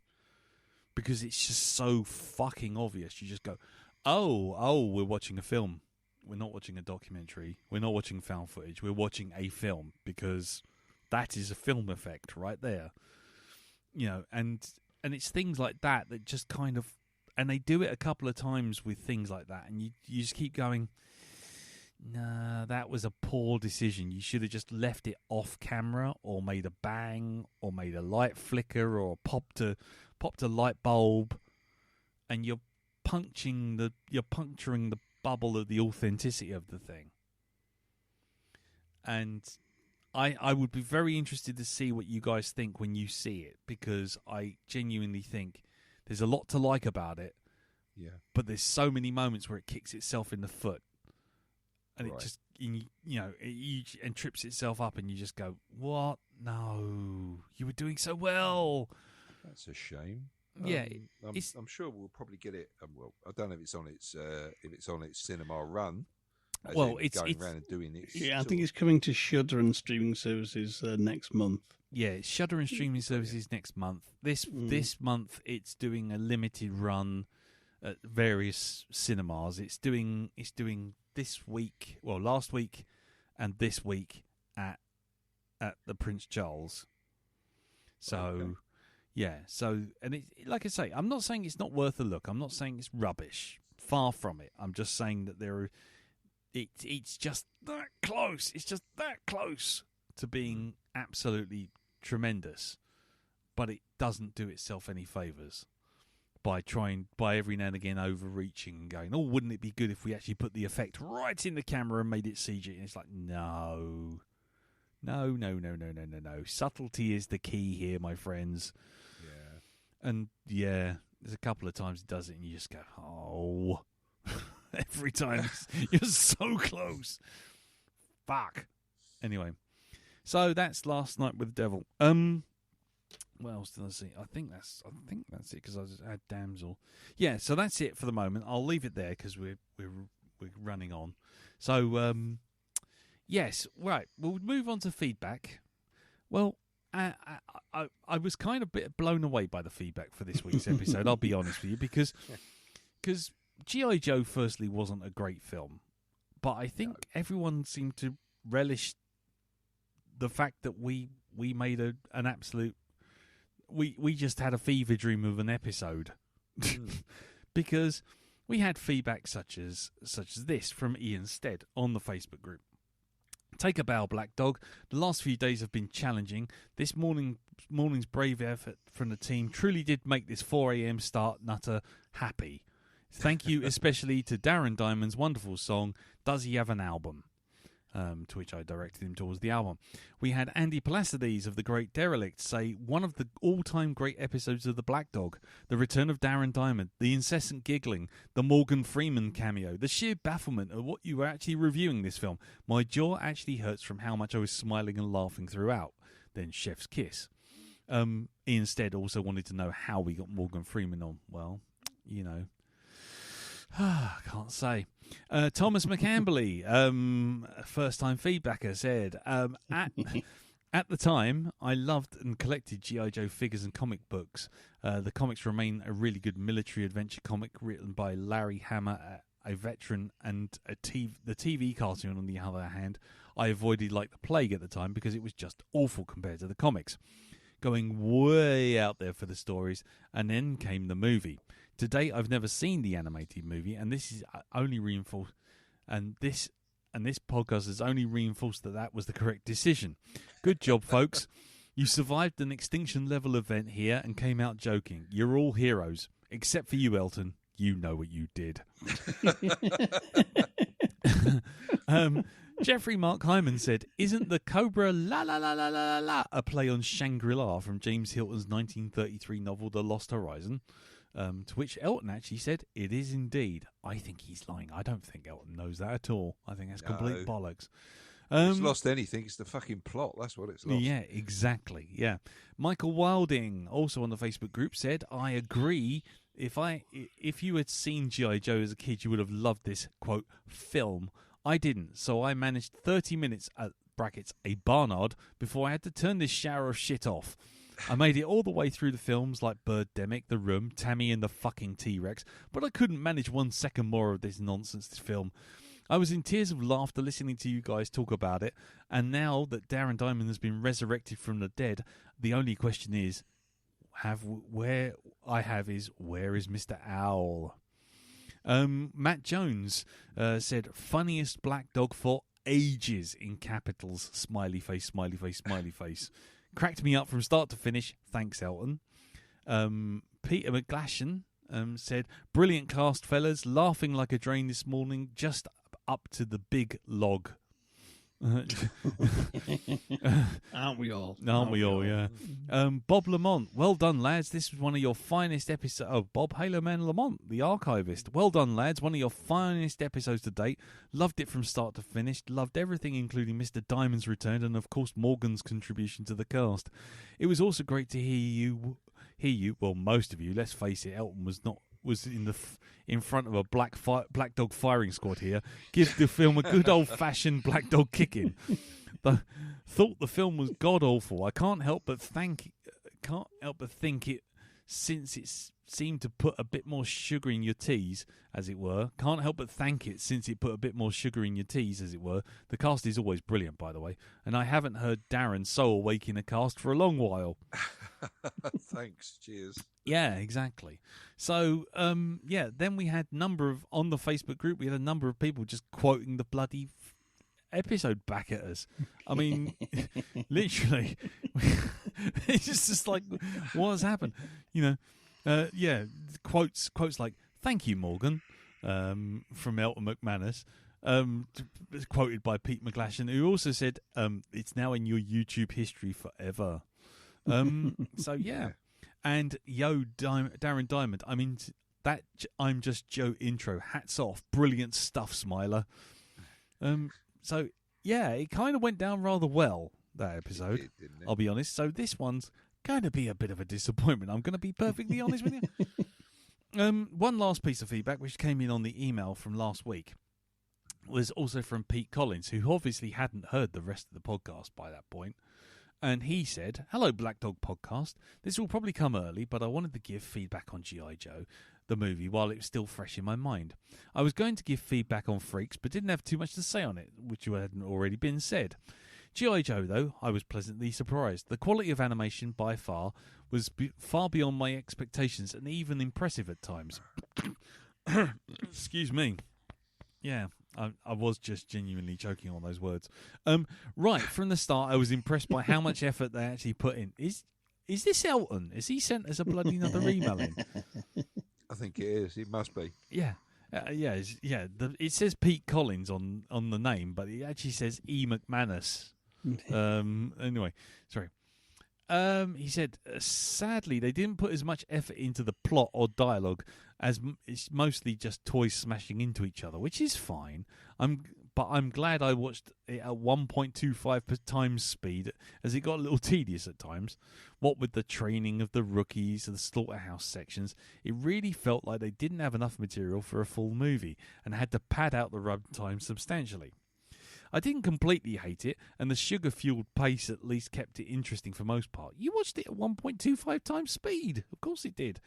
because it's just so fucking obvious. You just go, "Oh, we're watching a film. We're not watching a documentary. We're not watching found footage. We're watching a film because that is a film effect right there." You know, and it's things like that just kind of, and they do it a couple of times with things like that, and you just keep going, "Nah, that was a poor decision. You should have just left it off camera, or made a bang, or made a light flicker, or popped a light bulb," and you're puncturing the bubble of the authenticity of the thing. And I would be very interested to see what you guys think when you see it, because I genuinely think there's a lot to like about it. Yeah. But there's so many moments where it kicks itself in the foot, and it just and trips itself up, and you just go, "What? No, you were doing so well." That's a shame. Yeah, I'm sure we'll probably get it. Well, I don't know if it's on its cinema run. Well, it's going around and doing it. Yeah, I think it's coming to Shudder and streaming services next month. Yeah, it's Shudder and streaming services next month. This month, it's doing a limited run at various cinemas. It's doing this week, well, last week, and this week at the Prince Charles. So. Okay. Yeah, so, and it, like I say, I'm not saying it's not worth a look. I'm not saying it's rubbish. Far from it. I'm just saying that it's just that close. It's just that close to being absolutely tremendous. But it doesn't do itself any favours by every now and again overreaching and going, "Oh, wouldn't it be good if we actually put the effect right in the camera and made it CG?" And it's like, no. Subtlety is the key here, my friends. And yeah, there's a couple of times it does it, and you just go, "Oh!" Every time you're so close. Fuck. Anyway, so that's Last Night with the Devil. What else did I see? I think that's it because I just had Damsel. Yeah, so that's it for the moment. I'll leave it there because we're running on. So yes, right. We'll move on to feedback. Well. I was kind of a bit blown away by the feedback for this week's episode, I'll be honest with you, because G.I. Joe firstly wasn't a great film, but I think everyone seemed to relish the fact that we made an absolute... We just had a fever dream of an episode. Because we had feedback such as this from Ian Stead on the Facebook group. Take a bow, Black Dog. The last few days have been challenging. This morning's brave effort from the team truly did make this 4 a.m. start nutter happy. Thank you especially to Darren Diamond's wonderful song, Does He Have an Album? to which I directed him towards the album. We had Andy Placides of The Great Derelict say one of the all-time great episodes of The Black Dog, the return of Darren Diamond, the incessant giggling, the Morgan Freeman cameo, the sheer bafflement of what you were actually reviewing this film. My jaw actually hurts from how much I was smiling and laughing throughout. Then Chef's Kiss. Ian Stead also wanted to know how we got Morgan Freeman on. Well, you know, can't say. Thomas McCamberley, first-time feedbacker, said, at the time, I loved and collected G.I. Joe figures and comic books. The comics remain a really good military adventure comic written by Larry Hama, a veteran, and the TV cartoon, on the other hand, I avoided like the plague at the time because it was just awful compared to the comics. Going way out there for the stories, and then came the movie. To date, I've never seen the animated movie, and this is only reinforced. And this podcast has only reinforced that was the correct decision. Good job, folks. You survived an extinction level event here and came out joking. You're all heroes, except for you, Elton. You know what you did. Jeffrey Mark Hyman said, "Isn't the Cobra La La La La La La a play on Shangri-La from James Hilton's 1933 novel The Lost Horizon?" To which Elton actually said, "It is indeed." I think he's lying. I don't think Elton knows that at all. I think that's complete bollocks. It's lost anything. It's the fucking plot. That's what it's lost. Yeah, exactly. Yeah. Michael Wilding, also on the Facebook group, said, "I agree. If you had seen G.I. Joe as a kid, you would have loved this, quote, film. I didn't, so I managed 30 minutes at brackets a Barnard before I had to turn this shower of shit off. I made it all the way through the films like Birdemic, The Room, Tammy and the fucking T-Rex, but I couldn't manage 1 second more of this nonsense film. I was in tears of laughter listening to you guys talk about it, and now that Darren Diamond has been resurrected from the dead, the only question is, where is Mr. Owl?" Matt Jones said, "Funniest Black Dog for ages," in capitals, smiley face, smiley face, smiley face. "Cracked me up from start to finish. Thanks, Elton." Peter McGlashan said, "Brilliant cast, fellas. Laughing like a drain this morning, just up to the big log." Aren't we all? Aren't we all, yeah. Bob Lamont, "Well done, lads. This was one of your finest episodes." Oh, Bob Halo Man Lamont, the archivist. "Well done, lads. One of your finest episodes to date. Loved it from start to finish. Loved everything, including Mr. Diamond's return and, of course, Morgan's contribution to the cast. It was also great to hear you. Well, most of you. Let's face it, Elton was in front of a black dog firing squad here. Give the film a good old-fashioned black dog kicking. Thought the film was god-awful. I can't help but think it, since it seemed to put a bit more sugar in your teas, as it were. Can't help but thank it, since it put a bit more sugar in your teas, as it were. The cast is always brilliant, by the way, and I haven't heard Darren so awake in a cast for a long while." Thanks. Cheers. Yeah, exactly. So, then we had on the Facebook group, we had a number of people just quoting the bloody episode back at us. I mean, literally, it's just like, what has happened? You know, quotes like, "Thank you, Morgan," from Elton McManus, quoted by Pete McGlashan, who also said, "It's now in your YouTube history forever." So, yeah. And Darren Diamond, I mean, that I'm Just Joe intro, hats off, brilliant stuff, Smiler. So, yeah, it kind of went down rather well, that episode, didn't it? I'll be honest. So this one's going to be a bit of a disappointment. I'm going to be perfectly honest with you. One last piece of feedback, which came in on the email from last week, was also from Pete Collins, who obviously hadn't heard the rest of the podcast by that point. And he said, "Hello, Black Dog Podcast. This will probably come early, but I wanted to give feedback on G.I. Joe, the movie, while it was still fresh in my mind. I was going to give feedback on Freaks, but didn't have too much to say on it, which hadn't already been said. G.I. Joe, though, I was pleasantly surprised. The quality of animation, by far, was far beyond my expectations and even impressive at times." Excuse me. Yeah, I was just genuinely choking on those words. Right from the start, I was impressed by how much effort they actually put in. Is this Elton? Has he sent us a bloody another email in? I think it is. It must be. Yeah. It says Pete Collins on the name, but it actually says E. McManus. Anyway, sorry. He said, sadly, they didn't put as much effort into the plot or dialogue as it's mostly just toys smashing into each other, which is fine. But I'm glad I watched it at 1.25 times speed, as it got a little tedious at times. What with the training of the rookies and the slaughterhouse sections, it really felt like they didn't have enough material for a full movie and had to pad out the runtime substantially. I didn't completely hate it, and the sugar-fueled pace at least kept it interesting for most part. You watched it at 1.25 times speed. Of course it did.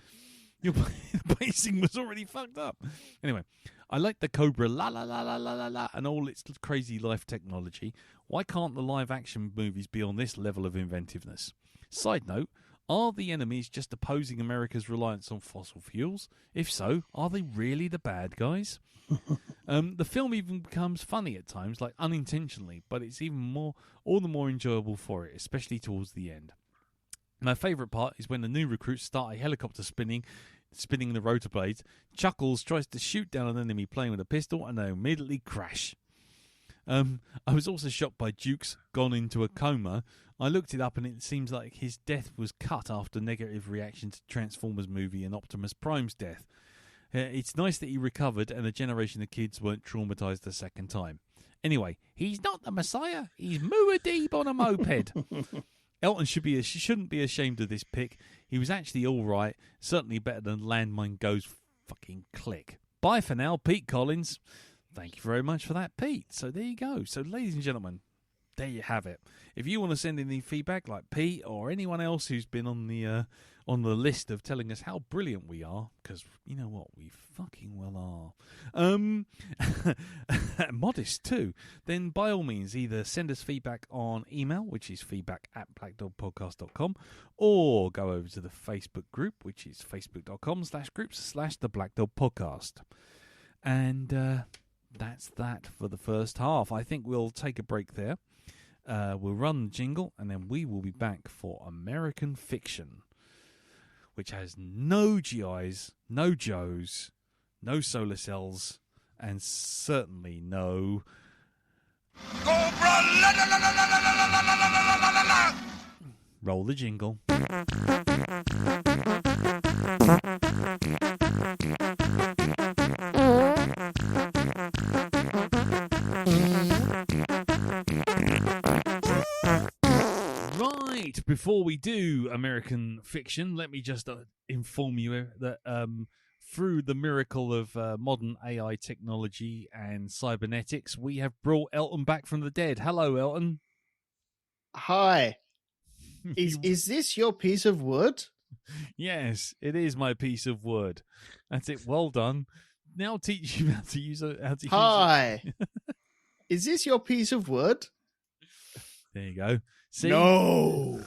Your pacing was already fucked up. Anyway, I like the Cobra la and all its crazy life technology. Why can't the live-action movies be on this level of inventiveness? Side note, are the enemies just opposing America's reliance on fossil fuels? If so, are they really the bad guys? The film even becomes funny at times, like unintentionally, but it's even all the more enjoyable for it, especially towards the end. My favourite part is when the new recruits start a helicopter spinning the rotor blades. Chuckles tries to shoot down an enemy playing with a pistol, and they immediately crash. I was also shocked by Duke's gone into a coma. I looked it up, and it seems like his death was cut after negative reaction to Transformers movie and Optimus Prime's death. It's nice that he recovered and a generation of kids weren't traumatised a second time. Anyway, he's not the Messiah. He's Muad'Dib on a moped. Elton shouldn't be ashamed of this pick. He was actually all right. Certainly better than Landmine Goes fucking Click. Bye for now, Pete Collins. Thank you very much for that, Pete. So there you go. So, ladies and gentlemen, there you have it. If you want to send any feedback, like Pete or anyone else who's been on the list of telling us how brilliant we are, because you know what, we fucking well are, modest too, then by all means either send us feedback on email, which is feedback@blackdogpodcast.com, or go over to the Facebook group, which is facebook.com/groups/the Black Dog Podcast. And that's that for the first half. I think we'll take a break there. We'll run the jingle, and then we will be back for American Fiction, which has no GIs, no Joes, no solar cells, and certainly no... Cobra la la la la la la la la la la la la. Roll the jingle. Right, before we do American Fiction, let me just inform you that through the miracle of modern AI technology and cybernetics, we have brought Elton back from the dead. Hello, Elton. Hi. Is this your piece of wood? Yes, it is my piece of wood. That's it. Well done. Now I'll teach you how to use it. Hi. Is this your piece of wood? There you go. See? No.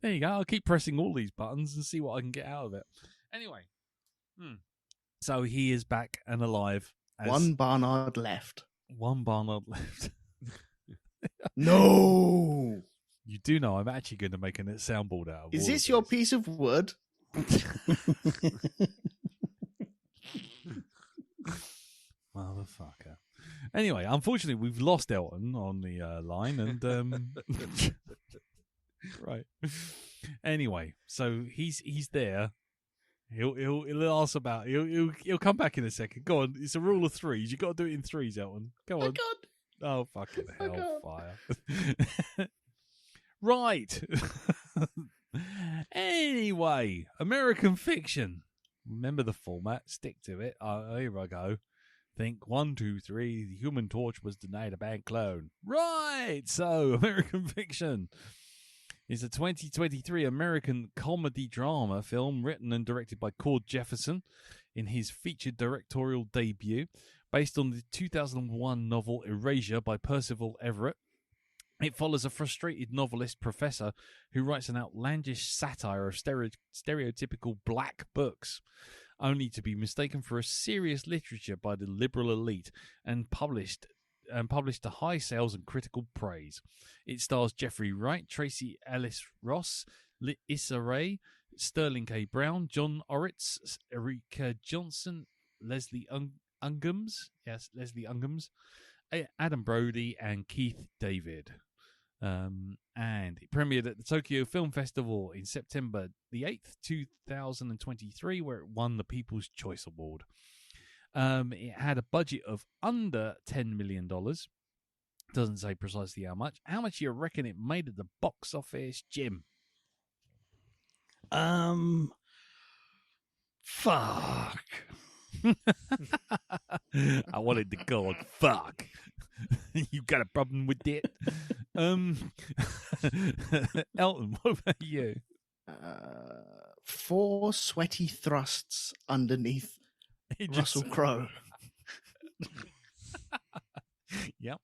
There you go. I'll keep pressing all these buttons and see what I can get out of it. Anyway. So he is back and alive. One Barnard left. One Barnard left. No. You do know I'm actually going to make a soundboard out of Is all this of your these. piece of wood? Motherfucker. Anyway, unfortunately, we've lost Elton on the line, and right. Anyway, so he's there. He'll ask about. He'll come back in a second. Go on. It's a rule of threes. You got to do it in threes, Elton. Go on. Oh fucking hellfire! Right. Anyway, American Fiction. Remember the format. Stick to it. Here I go. Think 1, 2, 3. The Human Torch was denied a bad clone. Right. So, American Fiction is a 2023 American comedy drama film written and directed by Cord Jefferson in his featured directorial debut, based on the 2001 novel Erasure by Percival Everett. It follows a frustrated novelist professor who writes an outlandish satire of stereotypical black books, only to be mistaken for a serious literature by the liberal elite and published to high sales and critical praise. It stars Jeffrey Wright, Tracy Ellis Ross, Issa Rae, Sterling K. Brown, John Oritz, Erika Johnson, Leslie Ungums, Adam Brody, and Keith David. And it premiered at the Tokyo Film Festival in September the 8th, 2023, where it won the People's Choice Award. It had a budget of under $10 million. Doesn't say precisely how much. How much do you reckon it made at the box office, Jim? Fuck. I wanted to go on fuck. You got a problem with it? Elton, what about you? 4 sweaty thrusts underneath Russell Crowe. Yep.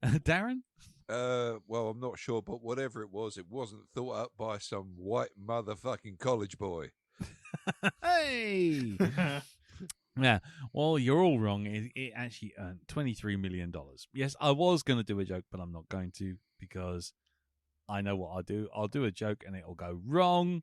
Darren? Well, I'm not sure, but whatever it wasn't thought up by some white motherfucking college boy. Hey! Yeah, well, you're all wrong. It actually earned $23 million. Yes, I was going to do a joke, but I'm not going to because I know what I'll do. I'll do a joke and it'll go wrong,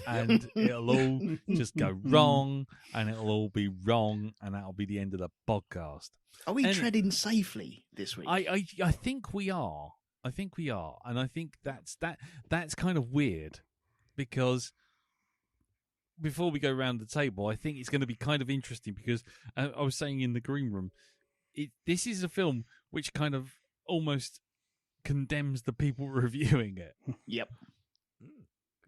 and it'll all just go wrong, and it'll all be wrong, and that'll be the end of the podcast. Are we treading safely this week? I think we are. I think we are, and I think that's kind of weird because. Before we go around the table, I think it's going to be kind of interesting because I was saying in the green room, this is a film which kind of almost condemns the people reviewing it. Yep.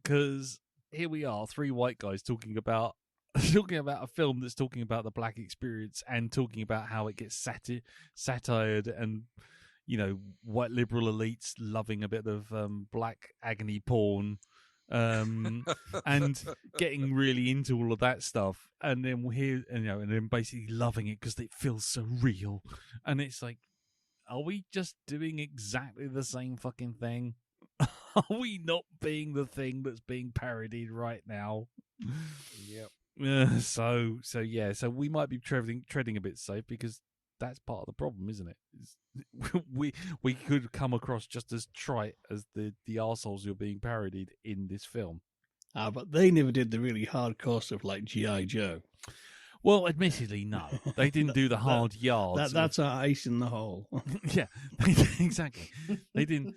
Because here we are, 3 white guys talking about a film that's talking about the black experience and talking about how it gets satired and, white liberal elites loving a bit of black agony porn. And getting really into all of that stuff, and then we're here, and then basically loving it because it feels so real. And it's like, are we just doing exactly the same fucking thing? Are we not being the thing that's being parodied right now? Yep. So we might be treading a bit safe because that's part of the problem, isn't it? We could come across just as trite as the arseholes who are being parodied in this film. But they never did the really hardcore stuff like G.I. Joe. Well, admittedly, no. They didn't do the hard yards. That's our ice in the hole. Yeah, exactly. They didn't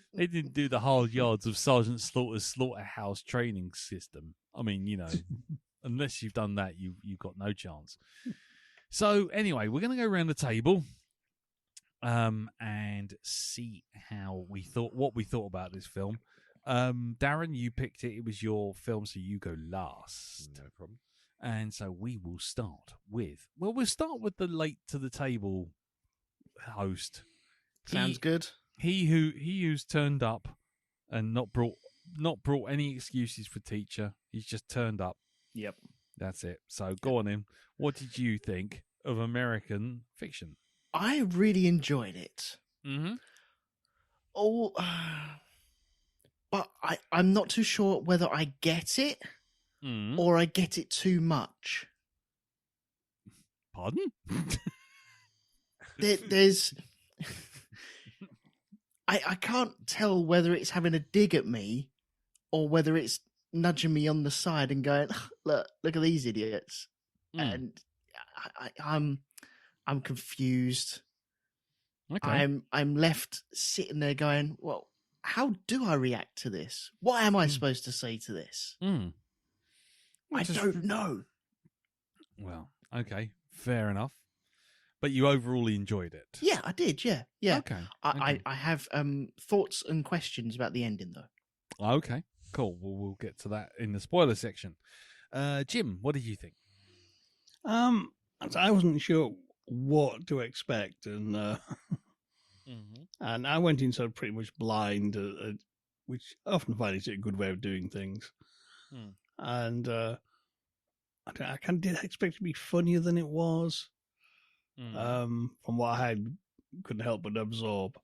do the hard yards of Sergeant Slaughter's slaughterhouse training system. I mean, unless you've done that, you've got no chance. So anyway, we're going to go around the table and see what we thought about this film. Darren, you picked it. It was your film, so you go last. No problem. And so we will start with the late to the table host. Sounds good. He who's turned up and not brought any excuses for teacher. He's just turned up. Yep. That's it. So go on in. What did you think of American Fiction? I really enjoyed it. Mm-hmm. But I'm not too sure whether I get it or I get it too much. Pardon? There's... I can't tell whether it's having a dig at me or whether it's nudging me on the side and going, look at these idiots. And I'm confused. Okay. I'm left sitting there going, well, how do I react to this? What am I supposed to say to this? I don't know. Well, okay, fair enough. But you overall enjoyed it. Yeah, I did. Yeah. Okay. I have thoughts and questions about the ending, though. Okay, cool. We'll get to that in the spoiler section. Jim, what did you think? I wasn't sure what to expect, and and I went in sort of pretty much blind, which I often find is a good way of doing things. And I kind of did expect it to be funnier than it was. From what I couldn't help but absorb.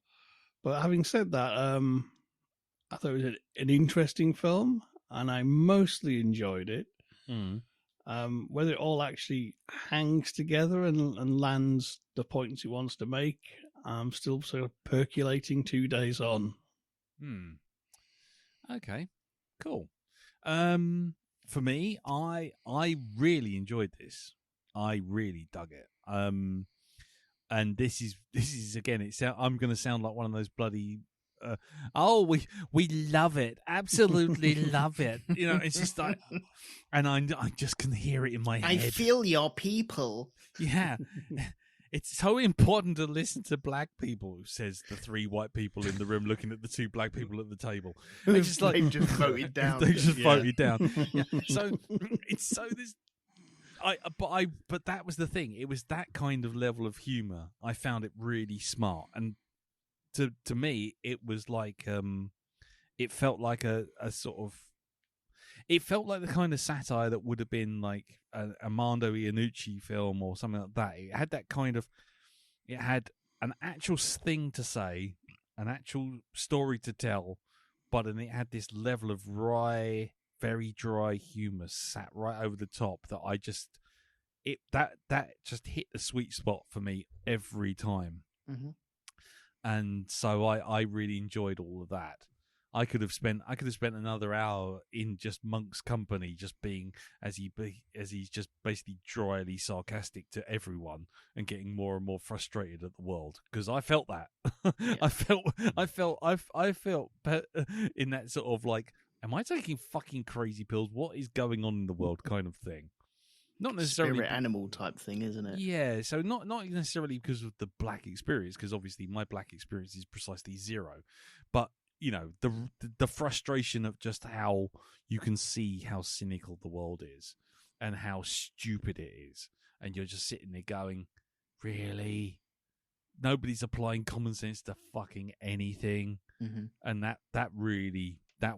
But having said that, I thought it was an interesting film, and I mostly enjoyed it. Whether it all actually hangs together and lands the points it wants to make, I'm still sort of percolating 2 days on. Okay. Cool. For me, I really enjoyed this. I really dug it. And this is again. I'm going to sound like one of those bloody. We love it, absolutely love it. It's just like, and I just can hear it in my head. I feel your people. Yeah. It's so important to listen to black people, says the 3 white people in the room looking at the 2 black people at the table. It's just like They've just voted down. They just voted down. Yeah. So it's so this. But that was the thing. It was that kind of level of humor. I found it really smart, and to me, it was like it felt like a sort of. It felt like the kind of satire that would have been like a Armando Iannucci film or something like that. It had that kind of. It had an actual thing to say, an actual story to tell, but then it had this level of very dry humor sat right over the top that I just that just hit the sweet spot for me every time. Mm-hmm. And so I really enjoyed all of that. I could have spent another hour in just Monk's company, just being as he's just basically dryly sarcastic to everyone and getting more and more frustrated at the world, because I felt that. Yeah. I felt in that sort of like, am I taking fucking crazy pills? What is going on in the world kind of thing? Not necessarily spirit animal type thing, isn't it? Yeah, so not necessarily because of the black experience, because obviously my black experience is precisely 0, but the frustration of just how you can see how cynical the world is and how stupid it is, and you're just sitting there going, really? Nobody's applying common sense to fucking anything. Mm-hmm. And that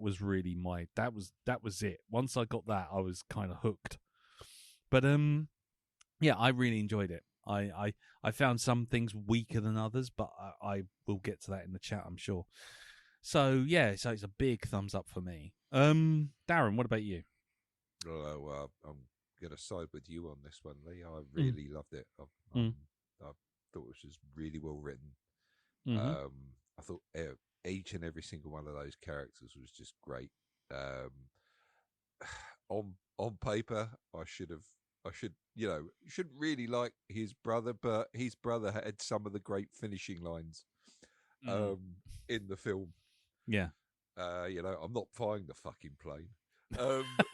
was it. Once I got that, I was kind of hooked. But yeah, I really enjoyed it. I found some things weaker than others, but I will get to that in the chat, I'm sure. So yeah, so it's a big thumbs up for me. Darren, what about you? Well, I'm going to side with you on this one, Lee. I really loved it. I thought it was just really well written. Mm-hmm. I thought each and every single one of those characters was just great. On paper, I shouldn't really like his brother, but his brother had some of the great finishing lines in the film. Yeah. I'm not flying the fucking plane.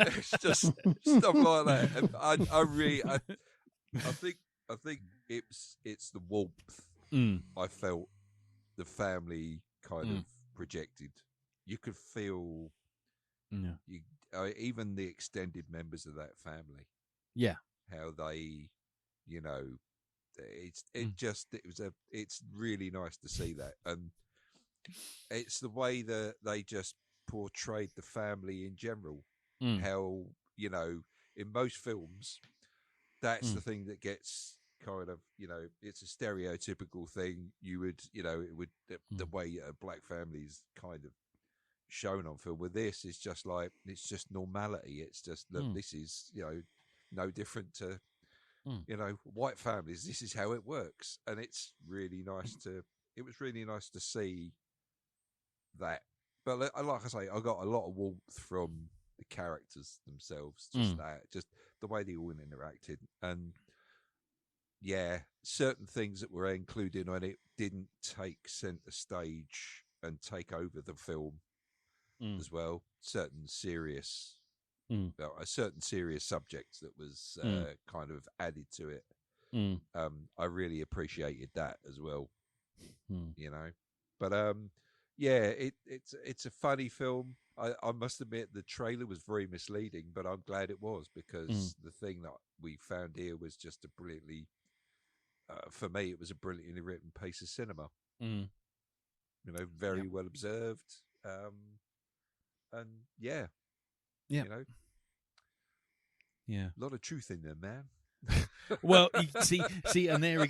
It's just stuff like that. And I think it's the warmth I felt the family kind of projected. You could feel even the extended members of that family. Yeah. How they, it's really nice to see that. And it's the way that they just portrayed the family in general. How, in most films, that's the thing that gets kind of, it's a stereotypical thing. You would, the way a black family is kind of shown on film. With this, it's just like, it's just normality. It's just, look, this is, no different to, white families. This is how it works. And it's really nice it was really nice to see that. But like I say, I got a lot of warmth from the characters themselves, just the way they all interacted. And yeah, certain things that were included on it didn't take center stage and take over the film as well. Certain serious subjects that was kind of added to it. I really appreciated that as well. But yeah, it's a funny film. I must admit the trailer was very misleading, but I'm glad it was, because the thing that we found here was just a brilliantly, for me, it was a brilliantly written piece of cinema. Very well observed, and yeah, yeah, a lot of truth in there, man. Well, you see, and there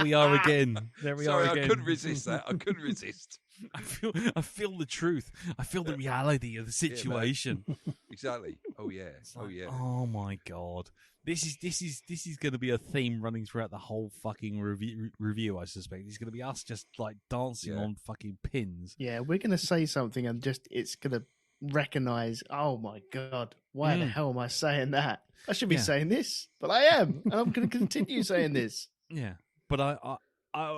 we are again. Sorry, I couldn't resist that. I couldn't resist. I feel the truth. I feel the reality of the situation. Yeah, exactly. Oh yeah. Oh my god. This is going to be a theme running throughout the whole fucking review. I suspect it's going to be us just like dancing on fucking pins. Yeah, we're going to say something and just it's going to recognize, oh my God, why the hell am I saying that? I should be Yeah. saying this, but I am, and I'm going to continue saying this. Yeah, but I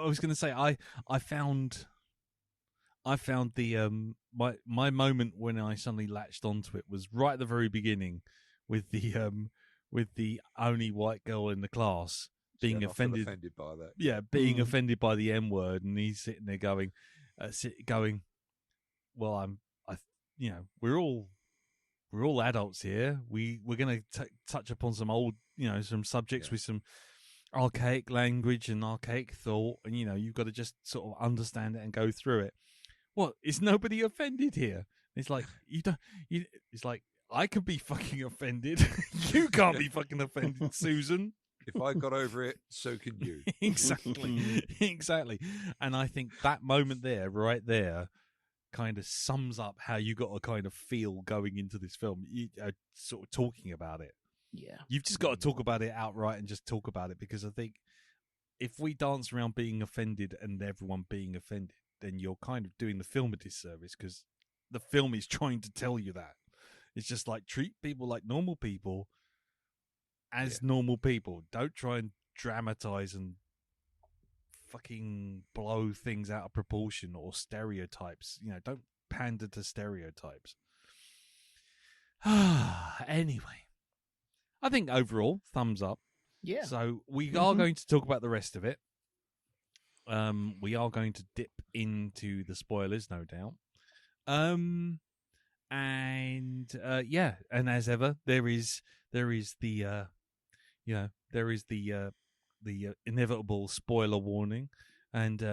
was going to say I found the my moment when I suddenly latched onto it was right at the very beginning with the only white girl in the class being offended by that. Yeah, being offended by the M word, and he's sitting there going, well, we're all adults here. We're going to touch upon some old, some subjects with some archaic language and archaic thought, and you've got to just sort of understand it and go through it. What, is nobody offended here? It's like it's like, I could be fucking offended. You can't be fucking offended, Susan. If I got over it, so can you. Exactly. And I think that moment there, right there, kind of sums up how you got to kind of feel going into this film. You sort of talking about it. Yeah. You've just got to talk about it outright and just talk about it, because I think if we dance around being offended and everyone being offended, then you're kind of doing the film a disservice, because the film is trying to tell you that. It's just like, treat people like normal people as normal people. Don't try and dramatize and fucking blow things out of proportion or stereotypes. Don't pander to stereotypes. Anyway, I think overall, thumbs up. Yeah. So we are going to talk about the rest of it. We are going to dip into the spoilers, no doubt. And as ever, there is the inevitable spoiler warning, and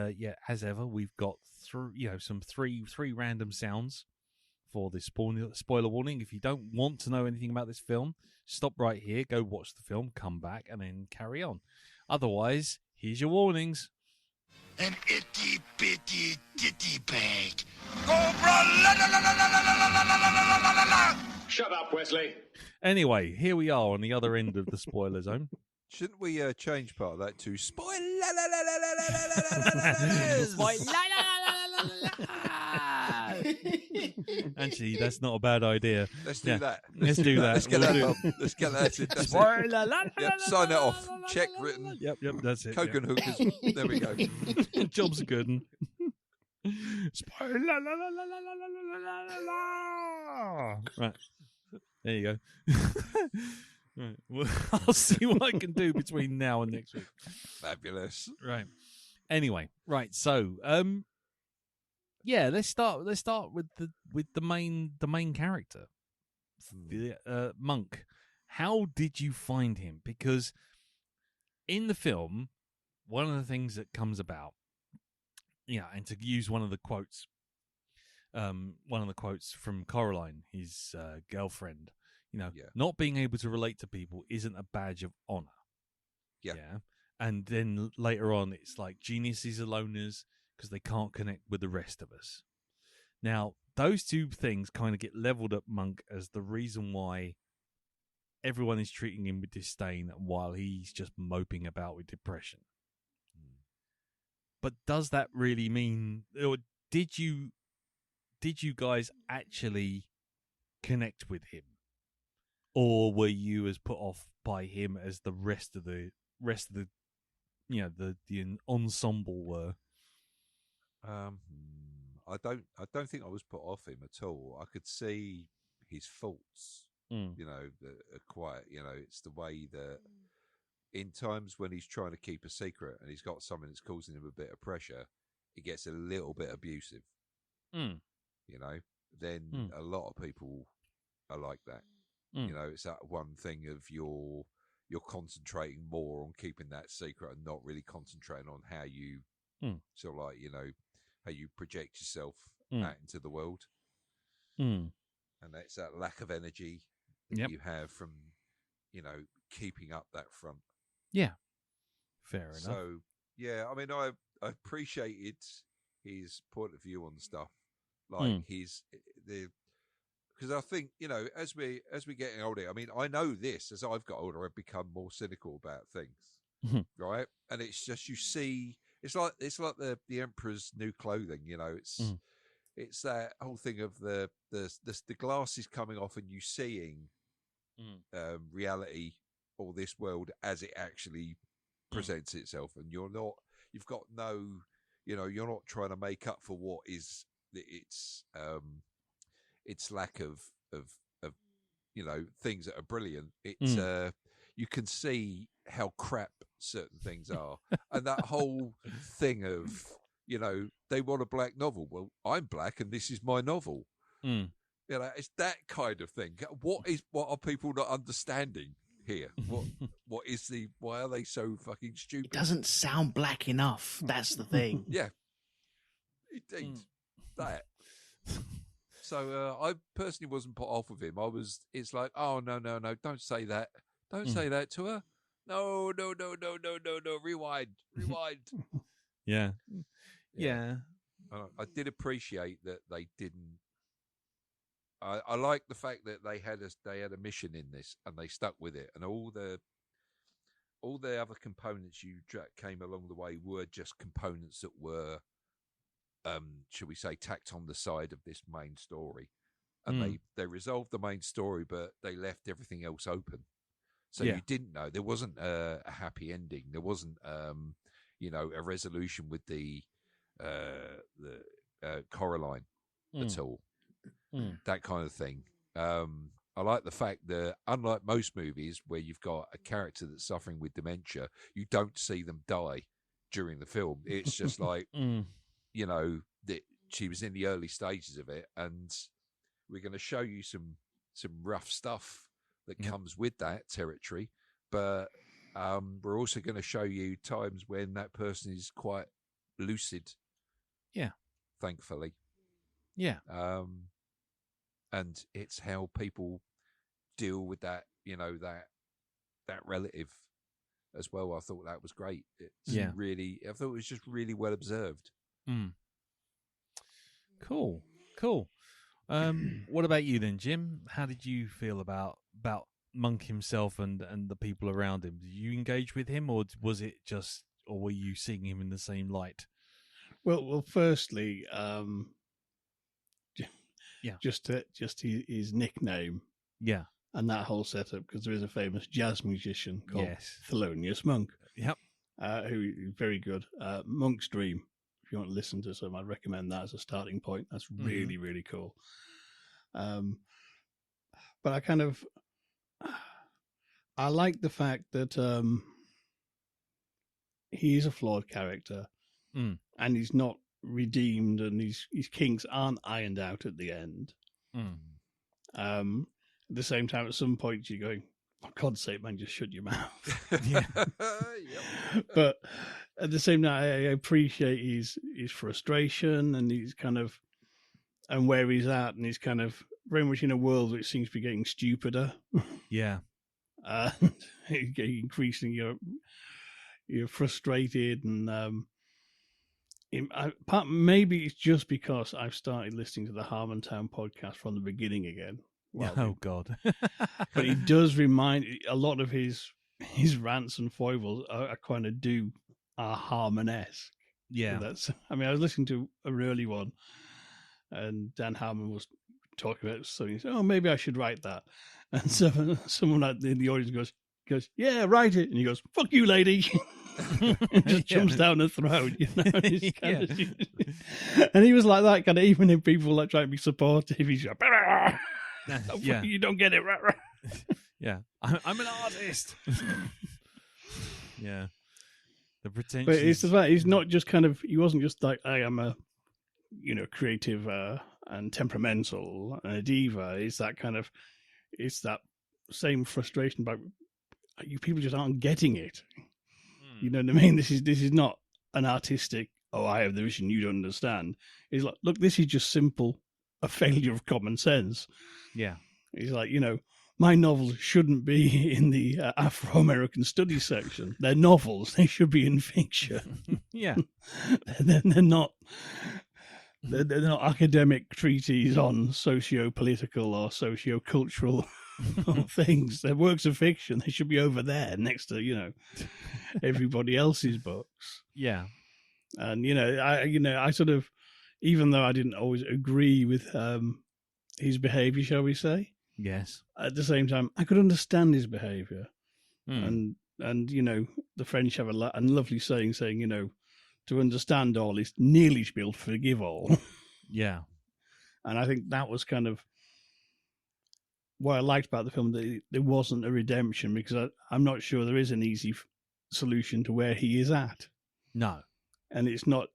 as ever, we've got three random sounds for this spoiler warning. If you don't want to know anything about this film, stop right here, go watch the film, come back, and then carry on. Otherwise, here's your warnings. An itty bitty ditty bag. Cobra la la la la la la la la la la la la la. Shut up, Wesley. Anyway, here we are on the other end of the spoiler zone. Shouldn't we change part of that to spoiler? Actually, that's not a bad idea. Let's do that. Let's do that. Let's get that. Let's get that. That's it. Yep, sign that off. Check written. Yep, that's it. Coke and hookers. There we go. Job's good. Right. There you go. Right. Well, I'll see what I can do between now and next week. Fabulous. Right. Anyway, right. So, let's start with the main character, the Monk. How did you find him? Because in the film, one of the things that comes about, and to use one of the quotes from Coraline, his girlfriend, not being able to relate to people isn't a badge of honor. Yeah. And then later on, it's like geniuses are loners because they can't connect with the rest of us. Now, those two things kind of get leveled at Monk as the reason why everyone is treating him with disdain while he's just moping about with depression. But does that really mean, or did you guys actually connect with him? Or were you as put off by him as the rest of the the ensemble were? I don't think I was put off him at all. I could see his faults. That are quite. It's the way that in times when he's trying to keep a secret and he's got something that's causing him a bit of pressure, it gets a little bit abusive. Then a lot of people are like that. It's that one thing of you're concentrating more on keeping that secret and not really concentrating on how you sort of like, how you project yourself out into the world. And that's that lack of energy that you have from, keeping up that front. Yeah. Fair enough. So, yeah, I mean, I appreciated his point of view on stuff. Like because I think, as we're getting older, I mean, I know this, as I've got older, I've become more cynical about things, right? And it's just, you see, it's like the Emperor's new clothing, it's that whole thing of the glasses coming off and you seeing reality or this world as it actually presents itself, and you've got no, you're not trying to make up for what is its lack of things that are brilliant. It's you can see how crap certain things are, and that whole thing of they want a black novel. Well, I'm black, and this is my novel. It's that kind of thing. What are people not understanding here? Why are they so fucking stupid? It doesn't sound black enough. That's the thing. Yeah, indeed, that. So I personally wasn't put off with him. It's like, oh no, don't say that. Don't say that to her. No, rewind. Yeah. I did appreciate that they didn't. I like the fact that they had a mission in this, and they stuck with it, and all the other components came along the way were just components that were, should we say, tacked on the side of this main story, and they resolved the main story, but they left everything else open. So you didn't know. There wasn't a happy ending. There wasn't, a resolution with the Coraline at all. That kind of thing. I like the fact that, unlike most movies where you've got a character that's suffering with dementia, you don't see them die during the film. It's just like, that she was in the early stages of it, and we're going to show you some rough stuff that comes with that territory, but we're also going to show you times when that person is quite lucid. Yeah, thankfully. Yeah. And it's how people deal with that, that relative as well. I thought that was great. I thought it was just really well observed. Cool. What about you then, Jim? How did you feel about Monk himself and the people around him? Did you engage with him, or were you seeing him in the same light? Well, firstly, just his nickname, and that whole setup, because there is a famous jazz musician called Thelonious Monk, who is very good. Monk's Dream. If you want to listen to some, I'd recommend that as a starting point. That's really, really cool. But I like the fact that he's a flawed character, and he's not redeemed, and his kinks aren't ironed out at the end. At the same time, at some point, you're going, for God's sake, man, just shut your mouth. But at the same time, I appreciate his frustration and and where he's at, and he's kind of very much in a world which seems to be getting stupider. Yeah. Increasingly, you're frustrated, and maybe it's just because I've started listening to the Harmontown podcast from the beginning again. God! But he does remind, a lot of his rants and foibles are Harmon-esque. Yeah, so I was listening to a early one, and Dan Harmon was talking about something. He said, "Oh, maybe I should write that." And so someone in the audience goes, "Yeah, write it." And he goes, "Fuck you, lady." And just jumps down the throat, and he was like that, kind of, even if people like trying to be supportive, he's like, you don't get it, right? Yeah, I'm an artist. Yeah, the pretension. But it's the fact he's not just he wasn't just like, I am a, creative and temperamental and a diva. It's that same frustration about you people just aren't getting it. You know what I mean? This is not an artistic, I have the vision you don't understand. It's like, look, this is just simple, a failure of common sense. Yeah. He's like, my novels shouldn't be in the Afro-American studies section. They're novels. They should be in fiction. Yeah. They're not academic treatises on socio-political or socio-cultural things. They're works of fiction. They should be over there next to, everybody else's books. Yeah. And, I sort of, even though I didn't always agree with his behaviour, shall we say. Yes. At the same time, I could understand his behaviour. And the French have a lovely saying, to understand all is nearly to be able to forgive all. Yeah. And I think that was kind of what I liked about the film, that there wasn't a redemption, because I'm not sure there is an easy solution to where he is at. No. And it's not,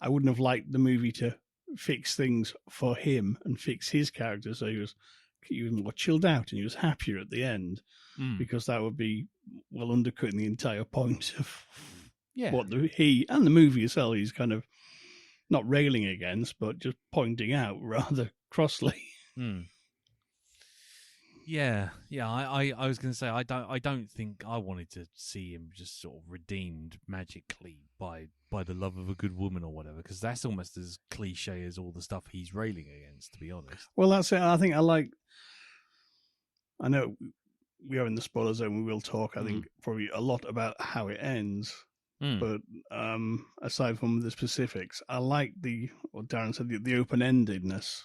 I wouldn't have liked the movie to fix things for him and fix his character so he was more chilled out and he was happier at the end, because that would be, undercutting the entire point of what he and the movie itself is kind of not railing against, but just pointing out rather crossly. Yeah. I was going to say I don't think I wanted to see him just sort of redeemed magically by the love of a good woman or whatever, because that's almost as cliche as all the stuff he's railing against, to be honest. Well, that's it. I think I know we are in the spoiler zone. We will talk, I think, probably a lot about how it ends. But aside from the specifics, I like what Darren said, the open-endedness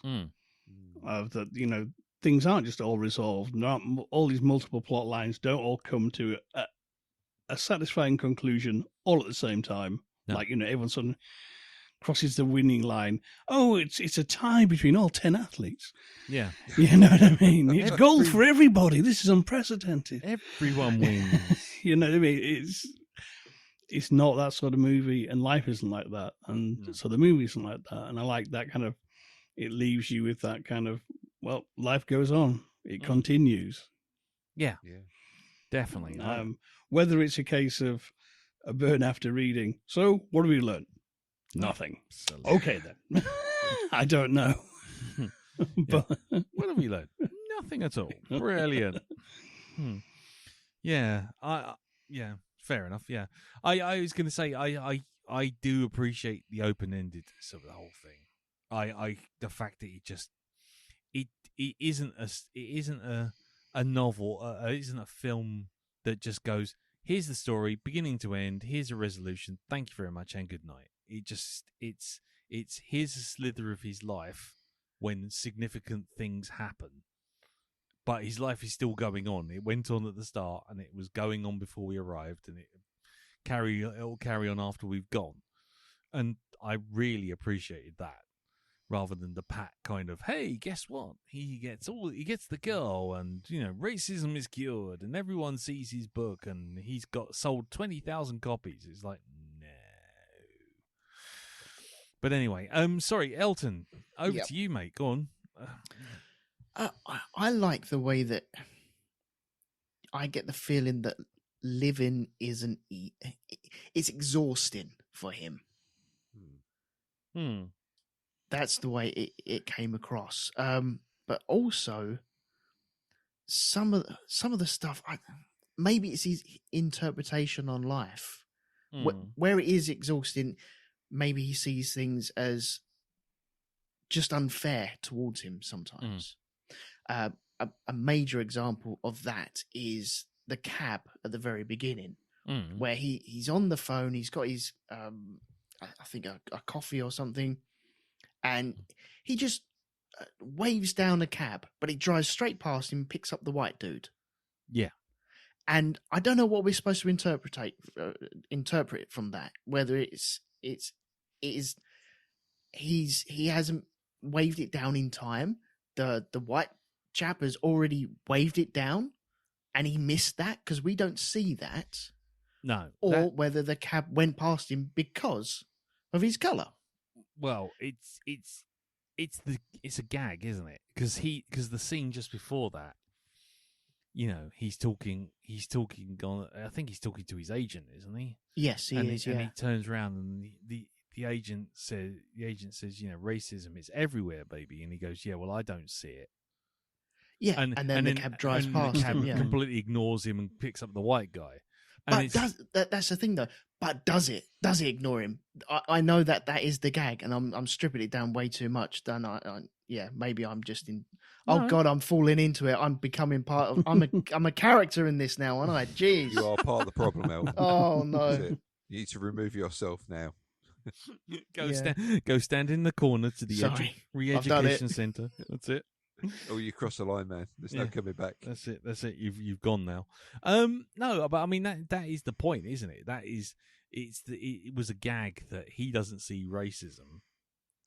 of that. Things aren't just all resolved. Not all these multiple plot lines don't all come to a satisfying conclusion all at the same time. No. Like, everyone suddenly crosses the winning line. Oh, it's a tie between all 10 athletes. Yeah. You know what I mean? It's gold for everybody. This is unprecedented. Everyone wins. You know what I mean? It's not that sort of movie, and life isn't like that. And so the movie isn't like that. And I like that kind of, it leaves you with that kind of, life goes on. It continues. Yeah. Definitely. Whether it's a case of a burn after reading. So, what have we learned? Nothing. Absolutely. Okay, then. I don't know. But what have we learned? Nothing at all. Brilliant. Yeah. Fair enough. Yeah. I was going to say, I do appreciate the open-endedness of the whole thing. The fact that it isn't a novel, it isn't a film that just goes, here's the story, beginning to end, here's a resolution, thank you very much, and good night. It's here's a slither of his life when significant things happen. But his life is still going on. It went on at the start, and it was going on before we arrived, and it'll carry on after we've gone. And I really appreciated that, rather than the pat kind of, hey, guess what? He gets the girl, and racism is cured, and everyone sees his book, and he's got sold 20,000 copies. It's like, no. But anyway, sorry, Elton, over to you, mate. Go on. I like the way that I get the feeling that living isn't, it's exhausting for him. That's the way it came across. But also some of the stuff, maybe it's his interpretation on life. Where it is exhausting, maybe he sees things as just unfair towards him sometimes. A major example of that is the cab at the very beginning, where he's on the phone, he's got his, I think a coffee or something, and he just waves down a cab, but he drives straight past him and picks up the white dude. Yeah. And I don't know what we're supposed to interpret from that, whether he hasn't waved it down in time. The white chap has already waved it down, and he missed that because we don't see that. No. Or whether the cab went past him because of his colour. Well, it's a gag, isn't it? Because the scene just before that, he's talking on, I think he's talking to his agent, isn't he? Yes, he is. And he turns around and the agent says, racism is everywhere, baby. And he goes, yeah, well, I don't see it. Yeah, and then the cab drives past him. The cab completely ignores him and picks up the white guy. And that's the thing, though. But does it? Does it ignore him? I know that is the gag, and I'm stripping it down way too much. Then maybe I'm just in. No. Oh God, I'm falling into it. I'm becoming part of. I'm a character in this now, aren't I? Jeez, you are part of the problem, Elton. Oh no, you need to remove yourself now. Go stand in the corner to the Sorry, re-education centre. That's it. Oh, you cross the line, man. There's no coming back. That's it. You've gone now. No, but I mean that is the point, isn't it? It was a gag that he doesn't see racism,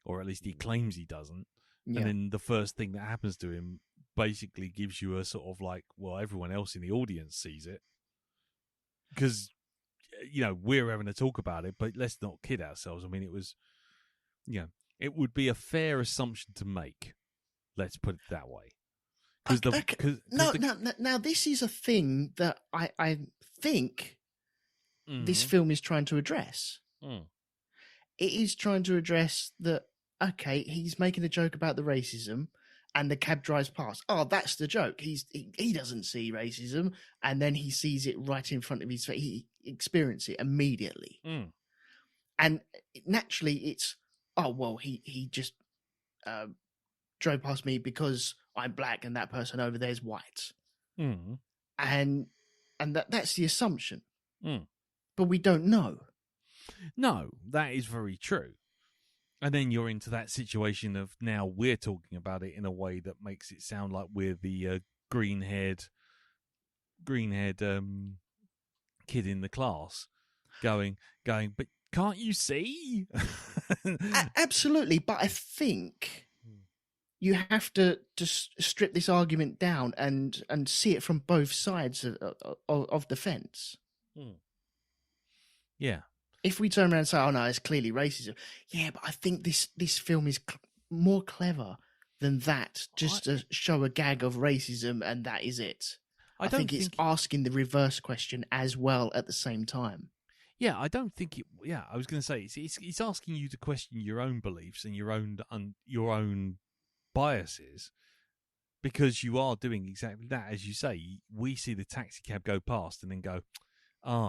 or at least he claims he doesn't. Yeah. And then the first thing that happens to him basically gives you a sort of like, well, everyone else in the audience sees it because we're having to talk about it, but let's not kid ourselves. I mean, it was, it would be a fair assumption to make. Let's put it that way. Now this is a thing that I think this film is trying to address. Mm. It is trying to address that. Okay, he's making a joke about the racism, and the cab drives past. Oh, that's the joke. He doesn't see racism, and then he sees it right in front of his face. He experiences it immediately, and naturally, it's he just drove past me because I'm black and that person over there is white, and that's the assumption, but we don't know. No, that is very true. And then you're into that situation of now we're talking about it in a way that makes it sound like we're the green-haired kid in the class going, but can't you see? Absolutely, but I think you have to strip this argument down and see it from both sides of the fence. Yeah. If we turn around and say, "Oh no, it's clearly racism," yeah, but I think this film is more clever than that. Just to show a gag of racism, and that is it. I think it's asking the reverse question as well at the same time. Yeah, I don't think it. Yeah, I was going to say it's asking you to question your own beliefs and your own biases, because you are doing exactly that. As you say, we see the taxi cab go past and then go,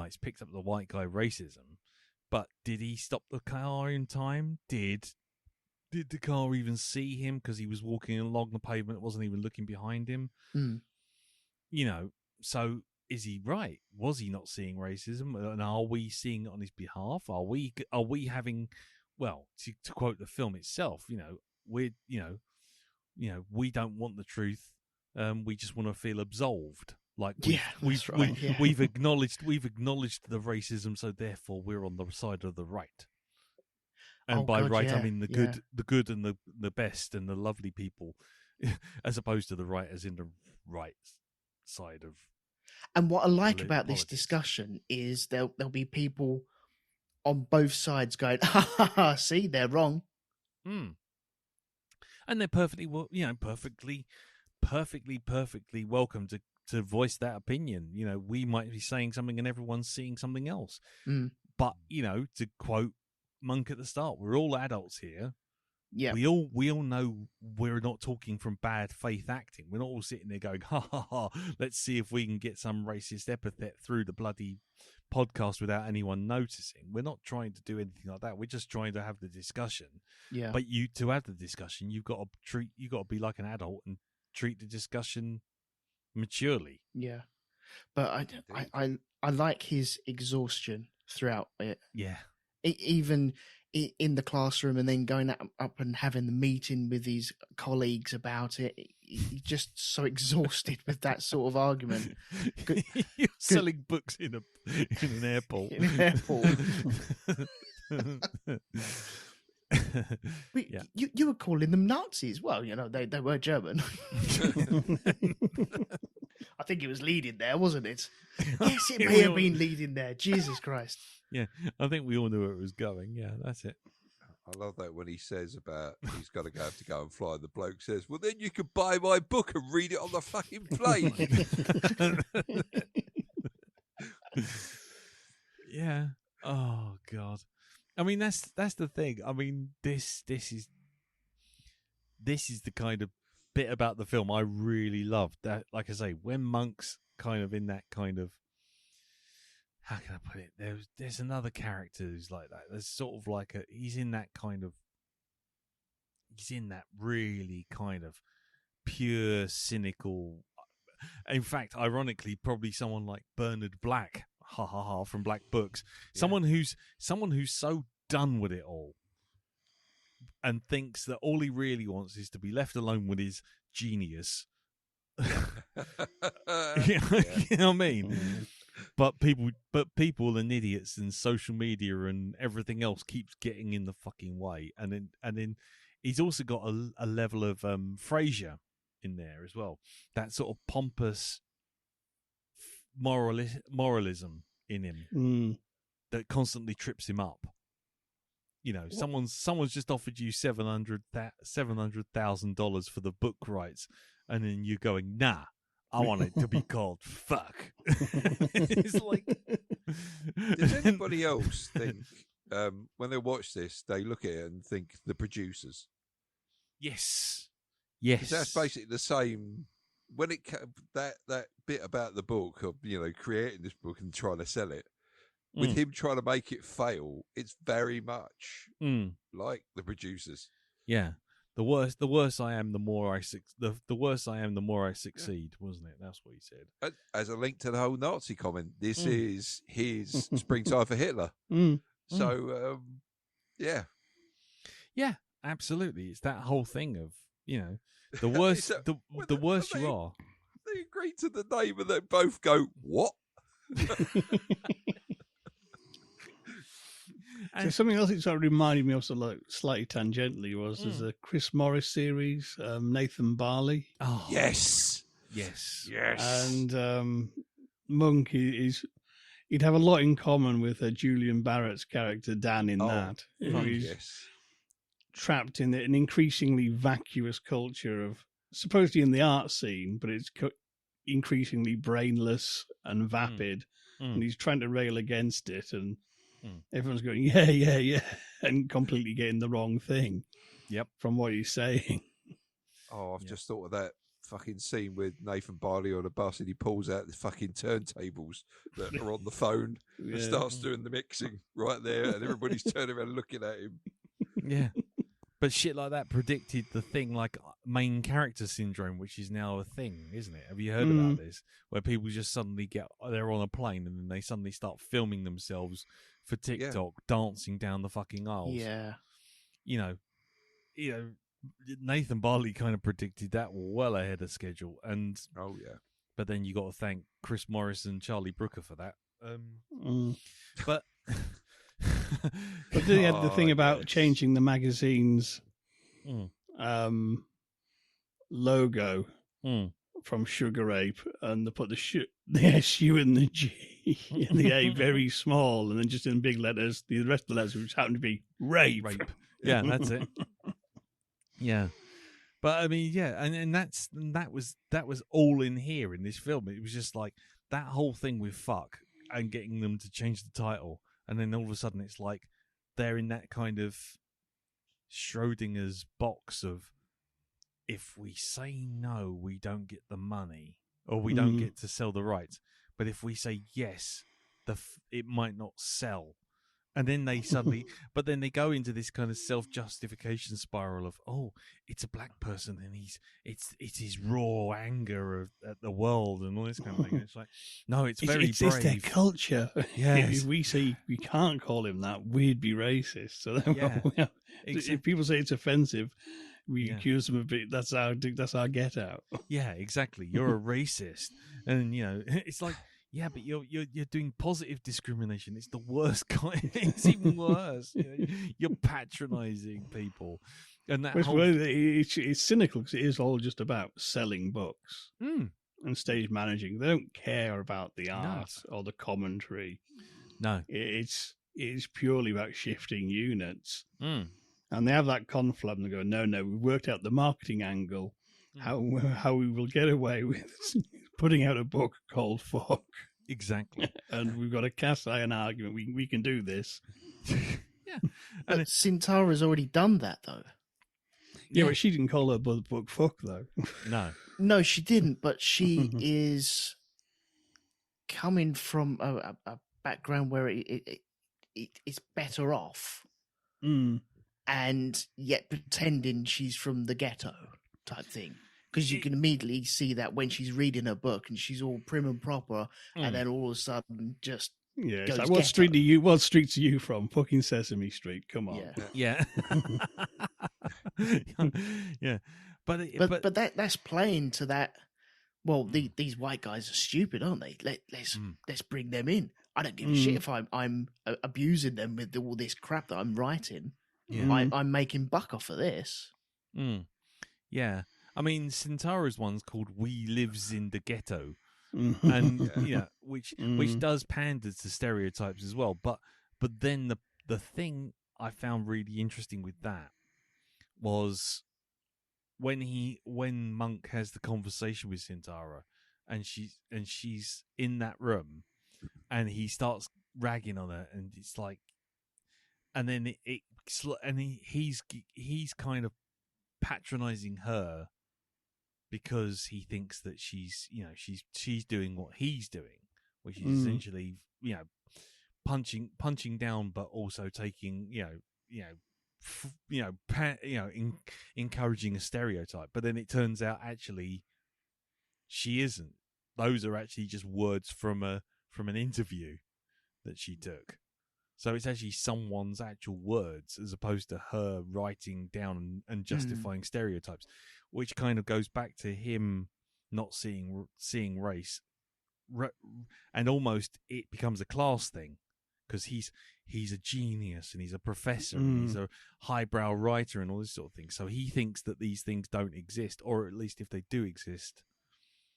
it's picked up the white guy racism. But did he stop the car in time? Did the car even see him because he was walking along the pavement, wasn't even looking behind him? So is he right? Was he not seeing racism? And are we seeing it on his behalf? Are we having, well, to quote the film itself, we don't want the truth. We just want to feel absolved. Like we've acknowledged the racism, so therefore we're on the side of the right. And by right, I mean the good and the best and the lovely people, as opposed to the right as in the right side of. And what I like about this discussion is there'll be people on both sides going, see, they're wrong. And they're perfectly welcome to voice that opinion. We might be saying something and everyone's seeing something else. But, to quote Monk at the start, we're all adults here. Yeah. We all know we're not talking from bad faith acting. We're not all sitting there going, let's see if we can get some racist epithet through the bloody podcast without anyone noticing. We're not trying to do anything like that. We're just trying to have the discussion. Yeah. But to have the discussion, you've got to be like an adult and treat the discussion maturely. Yeah. But I like his exhaustion throughout it. Yeah. Even in the classroom and then going up and having the meeting with his colleagues about it. He's just so exhausted with that sort of argument. You're selling books in an airport. In an airport. You were calling them Nazis. Well, they were German. I think it was leading there, wasn't it? Yes, it may have been leading there. Jesus Christ. Yeah, I think we all knew where it was going. Yeah, that's it. I love that when he says about he's got to have to go and fly. The bloke says, "Well, then you could buy my book and read it on the fucking plane." Yeah. Oh God. I mean, that's the thing. I mean, this is the kind of bit about the film I really loved. That, like I say, when Monk's kind of in that kind of, how can I put it? There's another character who's like that. There's sort of like he's in that really kind of pure cynical. In fact, ironically, probably someone like Bernard Black, from Black Books. Yeah. Someone who's so done with it all and thinks that all he really wants is to be left alone with his genius. You know what I mean? But people and idiots and social media and everything else keeps getting in the fucking way. And then he's also got a level of Frasier in there as well. That sort of pompous moralism in him that constantly trips him up. You know, someone's just offered you $700,000 for the book rights, and then you're going, nah, I want it to be called fuck. It's like, does anybody else think when they watch this, they look at it and think the producers? Yes. 'Cause that's basically the same. When it that bit about the book of creating this book and trying to sell it, with him trying to make it fail, it's very much like the producers. Yeah. The worse I am, the more I the worse I am, the more I succeed, wasn't it? That's what he said. As a link to the whole Nazi comment, this is his Springtime for Hitler. So, yeah, absolutely. It's that whole thing of the worse the worse you are. They agree to the name and they both go, what? So something else that sort of reminded me also, like slightly tangentially, was there's a Chris Morris series, Nathan Barley. Oh yes. And Monk he'd have a lot in common with Julian Barrett's character Dan in that. He's trapped in an increasingly vacuous culture of supposedly in the art scene, but it's increasingly brainless and vapid, and he's trying to rail against it, and everyone's going, yeah, and completely getting the wrong thing. Yep. From what he's saying. Oh, I've just thought of that fucking scene with Nathan Barley on a bus and he pulls out the fucking turntables that are on the phone and starts doing the mixing right there, and everybody's turning around looking at him. Yeah. But shit like that predicted the thing like main character syndrome, which is now a thing, isn't it? Have you heard about this? Where people just suddenly they're on a plane and then they suddenly start filming themselves for TikTok, dancing down the fucking aisles. Yeah. Nathan Barley kind of predicted that well ahead of schedule. And but then you got to thank Chris Morris and Charlie Brooker for that. But but then you had the thing about changing the magazine's logo from Sugar Ape, and they put the SU and the G and the A very small, and then just in big letters, the rest of the letters which happen to be rape. Yeah, that's it. Yeah. But I mean, and that was all in here in this film. It was just like that whole thing with fuck and getting them to change the title, and then all of a sudden it's like they're in that kind of Schrodinger's box of, if we say no, we don't get the money, or we don't get to sell the rights. But if we say yes, it might not sell. And then they suddenly, but then they go into this kind of self-justification spiral of, oh, it's a black person, and it's his raw anger at the world and all this kind of thing. It's like, no, it's very brave. It's their culture. Yes. If we say we can't call him that, we'd be racist. So then if people say it's offensive, we accuse them of it. That's our get out. Yeah, exactly. You're a racist, and it's like. Yeah, but you're doing positive discrimination. It's the worst kind. It's even worse. You're patronising people, and that it's cynical because it is all just about selling books and stage managing. They don't care about the art or the commentary. No, it's purely about shifting units. And they have that conflab and they go, no, we've worked out the marketing angle, how we will get away with putting out a book called Fuck. Exactly. And we've got a cast iron argument. We can do this. Yeah. But Sintara's already done that, though. Yeah, but she didn't call her book Fuck, though. No, she didn't, but she is coming from a background where it's better off. And yet pretending she's from the ghetto type thing. Because you can immediately see that when she's reading her book and she's all prim and proper, and then all of a sudden just Yeah, it's goes like, what ghetto. streets are you from? Fucking Sesame Street. Come on. Yeah. Yeah. Yeah. But that's playing to that. Well, these white guys are stupid, aren't they? Let's bring them in. I don't give a shit if I'm abusing them with all this crap that I'm writing. Yeah. I'm making buck off of this. Yeah. I mean, Sintara's one's called "We Lives in the Ghetto," Mm-hmm. and which does pander to stereotypes as well. But then the thing I found really interesting with that was when Monk has the conversation with Sintara, and she's in that room, and he starts ragging on her, and it's like, and then he's kind of patronizing her because he thinks that she's doing what he's doing, which is essentially punching down, but also taking encouraging a stereotype. But then it turns out actually she isn't. Those are actually just words from an interview that she took. So it's actually someone's actual words as opposed to her writing down and justifying stereotypes, which kind of goes back to him not seeing race, and almost it becomes a class thing because he's a genius and he's a professor and he's a highbrow writer and all this sort of thing. So he thinks that these things don't exist, or at least if they do exist,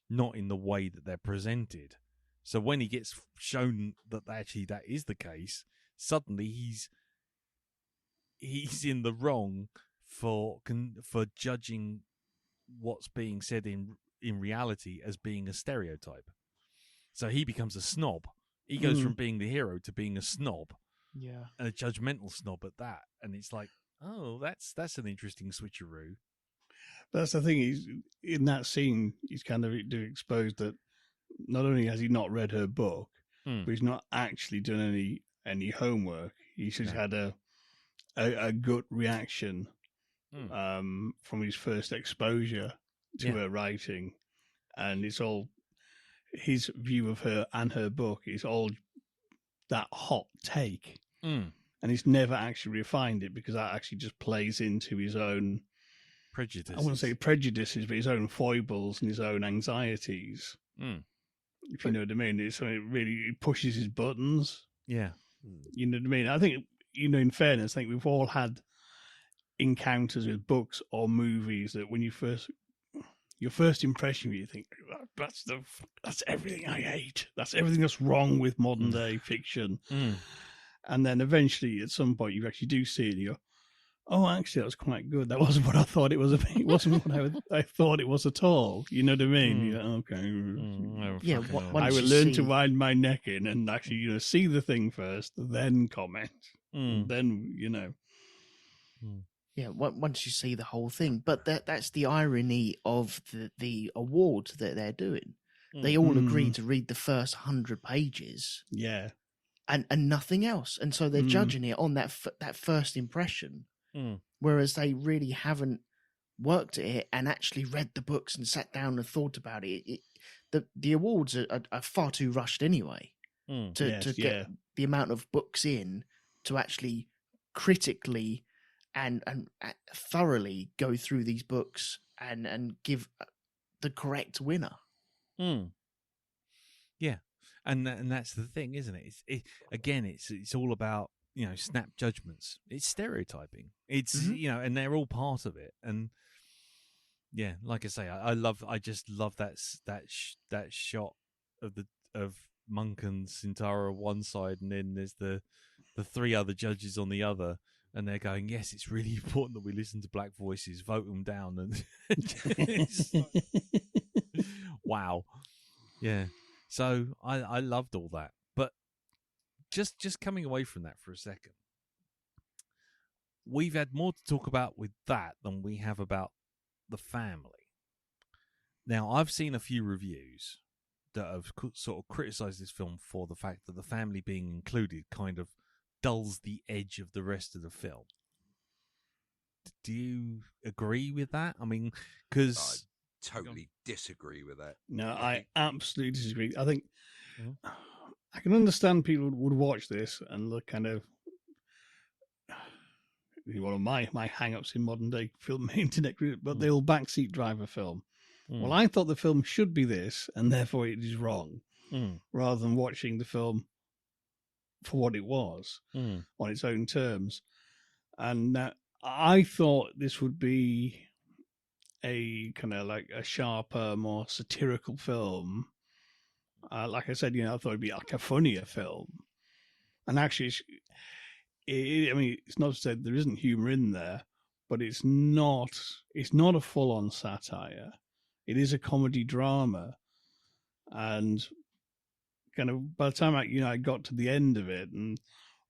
not in the way that they're presented. So when he gets shown that actually that is the case, suddenly he's in the wrong for judging what's being said in reality as being a stereotype. So he becomes a snob. He goes from being the hero to being a snob. Yeah. And a judgmental snob at that. And it's like, oh, that's an interesting switcheroo. That's the thing. He's in that scene. He's kind of exposed that not only has he not read her book, but he's not actually done any homework. He's just had a gut reaction from his first exposure to her writing, and it's all his view of her and her book is all that hot take, and he's never actually refined it because that actually just plays into his own prejudices. I wouldn't say prejudices, but his own foibles and his own anxieties. If you know what I mean, it really pushes his buttons. Yeah, you know what I mean. I think in fairness, I think we've all had encounters with books or movies that when your first impression, you think that's everything I hate. That's everything that's wrong with modern day fiction. And then eventually, at some point, you actually do see it. And you go, "Oh, actually, that was quite good. That wasn't what I thought it was. It wasn't what I thought it was at all." You know what I mean? You're like, okay, yeah. I will learn to wind my neck in and actually, see the thing first, then comment. Then Yeah, once you see the whole thing. But that's the irony of the award that they're doing. They all agree to read the first 100 pages. Yeah. And nothing else. And so they're judging it on that first impression. Whereas they really haven't worked at it and actually read the books and sat down and thought about it. The awards are far too rushed anyway to get the amount of books in to actually critically and thoroughly go through these books and give the correct winner. Yeah, and that's the thing, isn't it? It's all about snap judgments. It's stereotyping. It's and they're all part of it. And yeah, like I say, I just love that shot of Monk and Sintara on one side, and then there's the three other judges on the other. And they're going, yes, it's really important that we listen to black voices, vote them down. And wow. Yeah. So I loved all that. But just coming away from that for a second, we've had more to talk about with that than we have about the family. Now, I've seen a few reviews that have sort of criticized this film for the fact that the family being included kind of dulls the edge of the rest of the film. Do you agree with that? I mean, because I totally disagree with that. No, I absolutely disagree. I think I can understand people would watch this and look kind of one of my hang-ups in modern day film internet, but the old backseat driver film. Well, I thought the film should be this, and therefore it is wrong, rather than watching the film for what it was on its own terms. And I thought this would be a kind of like a sharper, more satirical film. Like I said, I thought it'd be like a funnier film. And actually, it's not to say there isn't humor in there, but it's not a full-on satire. It is a comedy drama. And kind of by the time I got to the end of it, and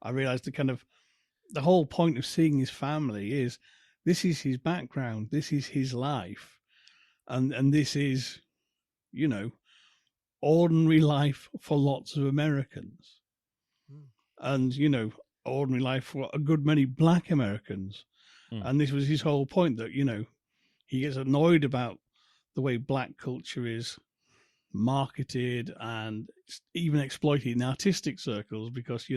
I realized the whole point of seeing his family is this is his background, this is his life, and this is, ordinary life for lots of Americans, and ordinary life for a good many Black Americans, and this was his whole point, that he gets annoyed about the way Black culture is marketed and even exploited in artistic circles, because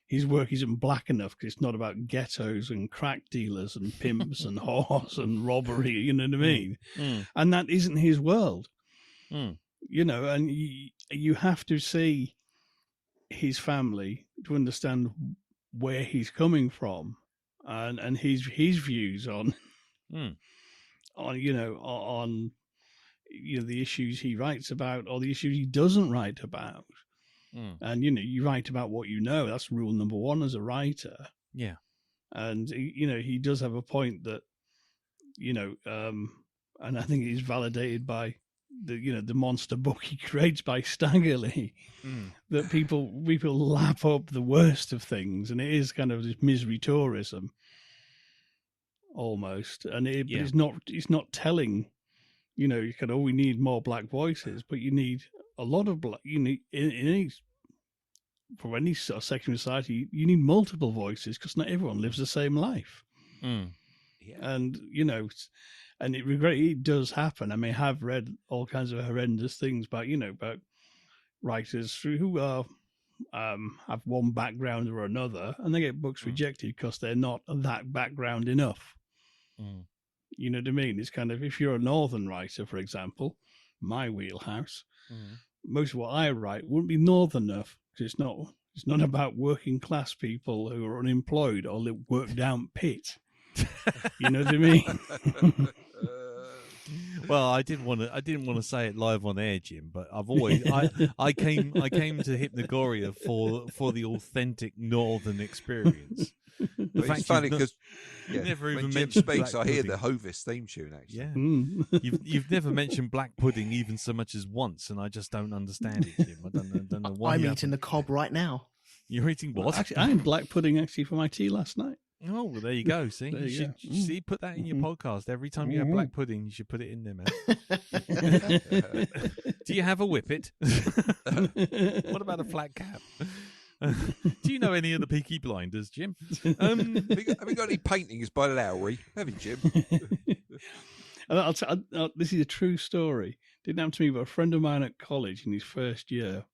his work isn't Black enough, because it's not about ghettos and crack dealers and pimps and whores and robbery, you know what I mean? And that isn't his world. And you have to see his family to understand where he's coming from, and his views on the issues he writes about, or the issues he doesn't write about. And you write about what you know. That's rule number one as a writer. Yeah. And he does have a point that and I think he's validated by the monster book he creates by Staggerly, that people lap up the worst of things, and it is kind of this misery tourism almost. And but it's not telling. We need more Black voices, but you need a lot of Black. You need for any sort of section of society, you need multiple voices, because not everyone lives the same life. And and it does happen. I mean, I've read all kinds of horrendous things about writers who are have one background or another, and they get books rejected because they're not that background enough. You know what I mean? It's kind of, if you're a northern writer, for example, my wheelhouse, most of what I write wouldn't be northern enough, because it's not about working class people who are unemployed or work down pit. You know what I mean? Well, I didn't want to say it live on air, Jim, but I've always I came to Hypnagoria for the authentic northern experience. But it's funny because never even when Jim mentioned speaks, black I hear pudding. the Hovis theme tune. Actually, Yeah, you've never mentioned black pudding even so much as once, and I just don't understand it, Jim. I don't know why. I'm eating the cob right now. You're eating what? Actually, I had black pudding for my tea last night. Oh, well, there you go. See, There you go. see, put that in your podcast. Every time you have black pudding, you should put it in there, man. Do you have a whippet? What about a flat cap? Do you know any of the Peaky Blinders, Jim? have you got any paintings by Lowry? Have you, Jim? This is a true story. Didn't happen to me, but a friend of mine at college in his first year,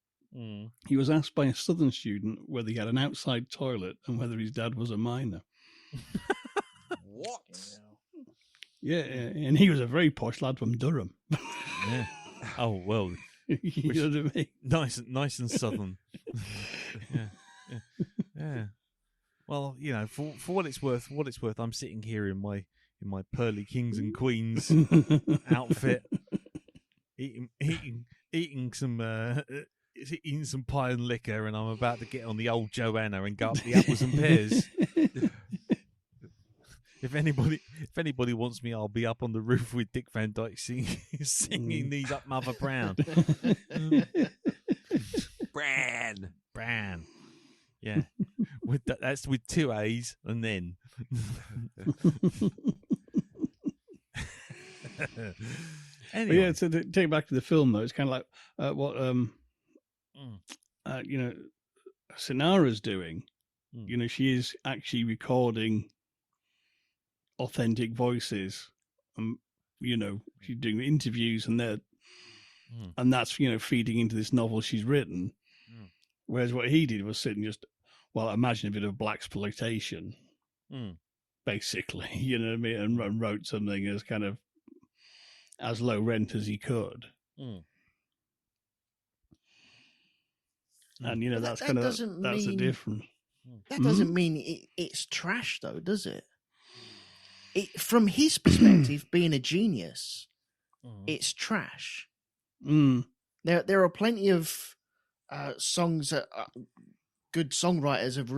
he was asked by a Southern student whether he had an outside toilet and whether his dad was a miner. What? Yeah, and he was a very posh lad from Durham. Yeah. Oh well. You know what I mean? Nice and southern. Yeah. Well, for what it's worth, I'm sitting here in my pearly kings and queens outfit, eating some pie and liquor, and I'm about to get on the old Joanna and go up the apples and pears. If anybody wants me, I'll be up on the roof with Dick Van Dyke singing these up Mother Brown. Bran. Yeah. That's with 2 A's and then. Anyway. Yeah, so to take it back to the film, though, it's kind of like what Sinara's doing. She is actually recording authentic voices. She's doing interviews, and and that's feeding into this novel she's written. Whereas what he did was sit and just, imagine a bit of blaxploitation, basically, you know what I mean, and wrote something as kind of as low rent as he could. And, you know, that's the difference. That doesn't mean it's trash, though, does it? From his perspective, being a genius, it's trash. There are plenty of songs that good songwriters have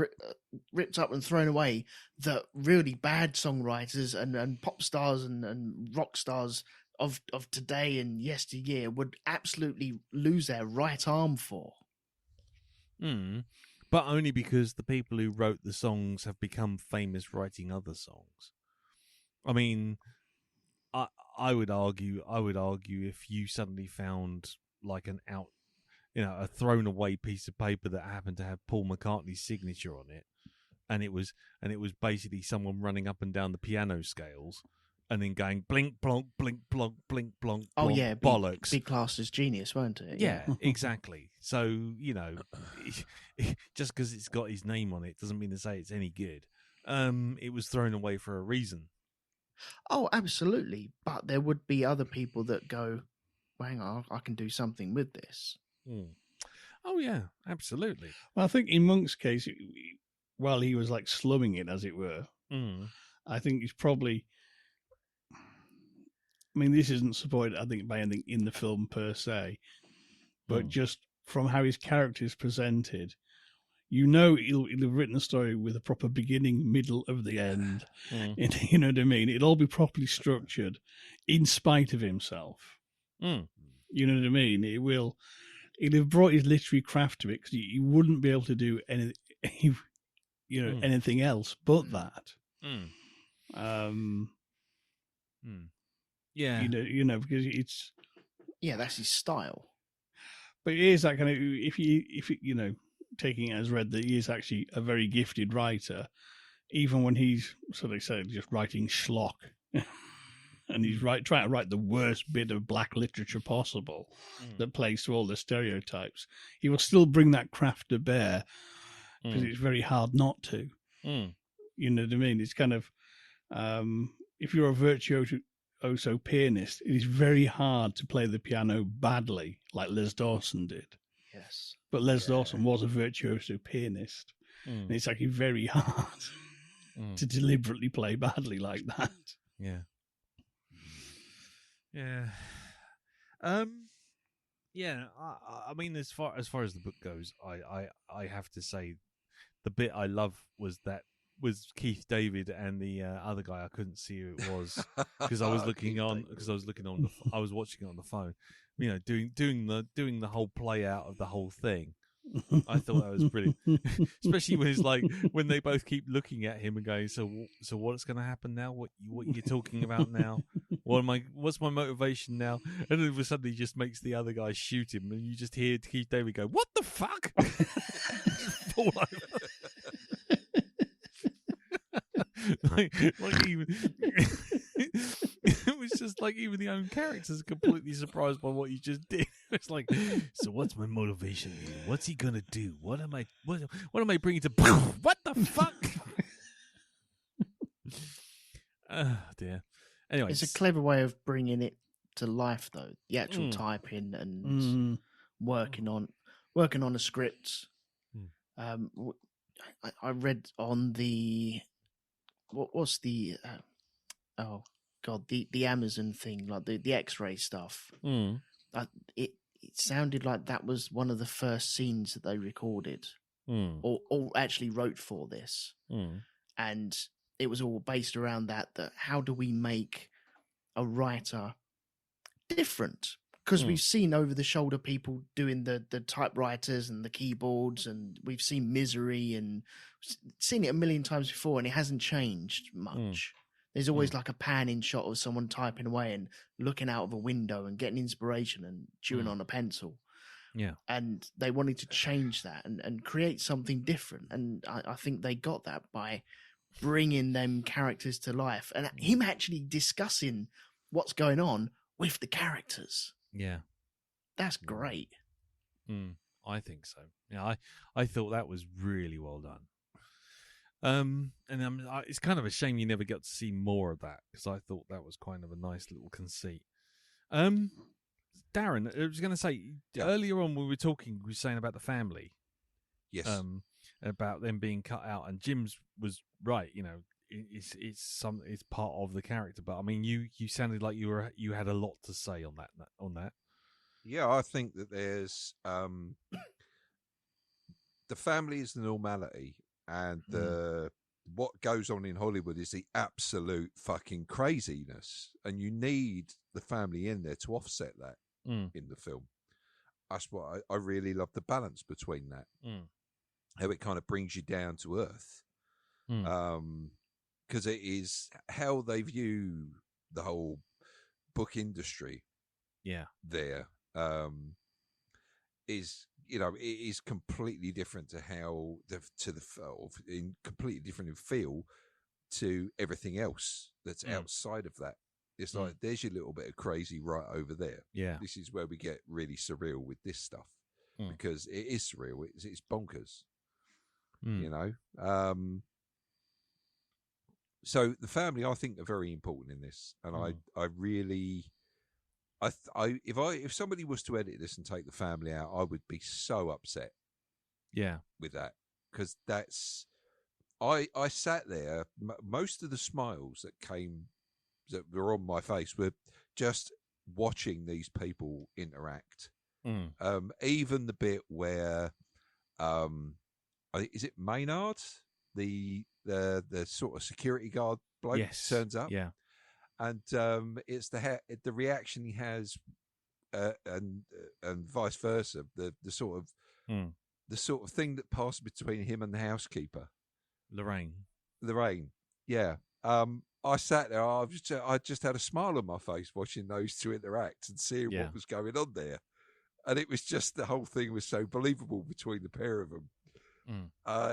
ripped up and thrown away that really bad songwriters and pop stars and rock stars of today and yesteryear would absolutely lose their right arm for. But only because the people who wrote the songs have become famous writing other songs. I mean, I would argue if you suddenly found like a thrown away piece of paper that happened to have Paul McCartney's signature on it, and it was basically someone running up and down the piano scales and then going blink plonk blink plonk blink plonk. Oh yeah, bollocks. Big class as genius, won't it? Yeah, exactly. So, you know, just because it's got his name on it doesn't mean to say it's any good. It was thrown away for a reason. Oh, absolutely. But there would be other people that go, well, hang on, I can do something with this. Oh, yeah, absolutely. Well, I think in Monk's case, while he was like slumming it, as it were, I think he's probably... I mean, this isn't supported, I think, by anything in the film per se, but just from how his character is presented, you know he'll have written a story with a proper beginning, middle, of the end. You know what I mean? It'll all be properly structured in spite of himself. You know what I mean? He'll have brought his literary craft to it because he wouldn't be able to do anything else but that. Yeah, you know, because it's that's his style. But it is that kind of if you know, taking it as read that he is actually a very gifted writer, even when he's sort of say just writing schlock, and he's trying to write the worst bit of black literature possible that plays to all the stereotypes, he will still bring that craft to bear because it's very hard not to. You know what I mean? It's kind of if you're a virtuoso pianist, it is very hard to play the piano badly like Les Dawson did. Yes. But Les Dawson was a virtuoso pianist. And it's actually very hard to deliberately play badly like that. Yeah. Yeah. Yeah, I mean, as far as the book goes, I have to say the bit I love was Keith David and the other guy. I couldn't see who it was because I was looking on. I was watching it on the phone. You know, doing the whole play out of the whole thing. I thought that was brilliant, especially when it's like when they both keep looking at him and going, "So what's going to happen now? What you're talking about now? What's my motivation now?" And then all of a sudden he just makes the other guy shoot him, and you just hear Keith David go, "What the fuck?" Fall over. like even it was just like even the own characters are completely surprised by what you just did. It's like, so what's my motivation here? What's he gonna do? What am I bringing to? What the fuck? Oh dear. Anyway, it's a clever way of bringing it to life, though. The actual typing and working on a script. I read on the what's the the Amazon thing, like the X-ray stuff. It sounded like that was one of the first scenes that they recorded or actually wrote for this, and it was all based around that how do we make a writer different? Because we've seen over-the-shoulder people doing the typewriters and the keyboards, and we've seen Misery and seen it a million times before, and it hasn't changed much. There's always like a pan-in shot of someone typing away and looking out of a window and getting inspiration and chewing on a pencil. Yeah. And they wanted to change that and create something different. And I think they got that by bringing them characters to life and him actually discussing what's going on with the characters. Yeah. That's great. I think so. Yeah, I thought that was really well done. And it's kind of a shame you never got to see more of that, because I thought that was kind of a nice little conceit. Darren, I was going to say, earlier on when we were talking, we were saying about the family. Yes. About them being cut out, and Jim's was right. You know, it's part of the character. But I mean, you sounded like you had a lot to say on that. Yeah, I think that there's the family is the normality, and what goes on in Hollywood is the absolute fucking craziness, and you need the family in there to offset that in the film. That's what I really love, the balance between that. How it kind of brings you down to earth, because it is how they view the whole book industry. Yeah, there is, you know, it is completely different to how completely different in feel to everything else that's outside of that. It's like there's your little bit of crazy right over there. Yeah, this is where we get really surreal with this stuff because it is surreal. It's bonkers. You know, so the family, I think, are very important in this, and I really, if somebody was to edit this and take the family out, I would be so upset. Yeah, with that, because that's I sat there. Most of the smiles that were on my face were just watching these people interact. Even the bit where is it Maynard, the sort of security guard bloke, turns up, and it's the reaction he has, and vice versa, the sort of thing that passed between him and the housekeeper, Lorraine. Yeah. I sat there. I just had a smile on my face watching those two interact and seeing what was going on there, and it was just, the whole thing was so believable between the pair of them.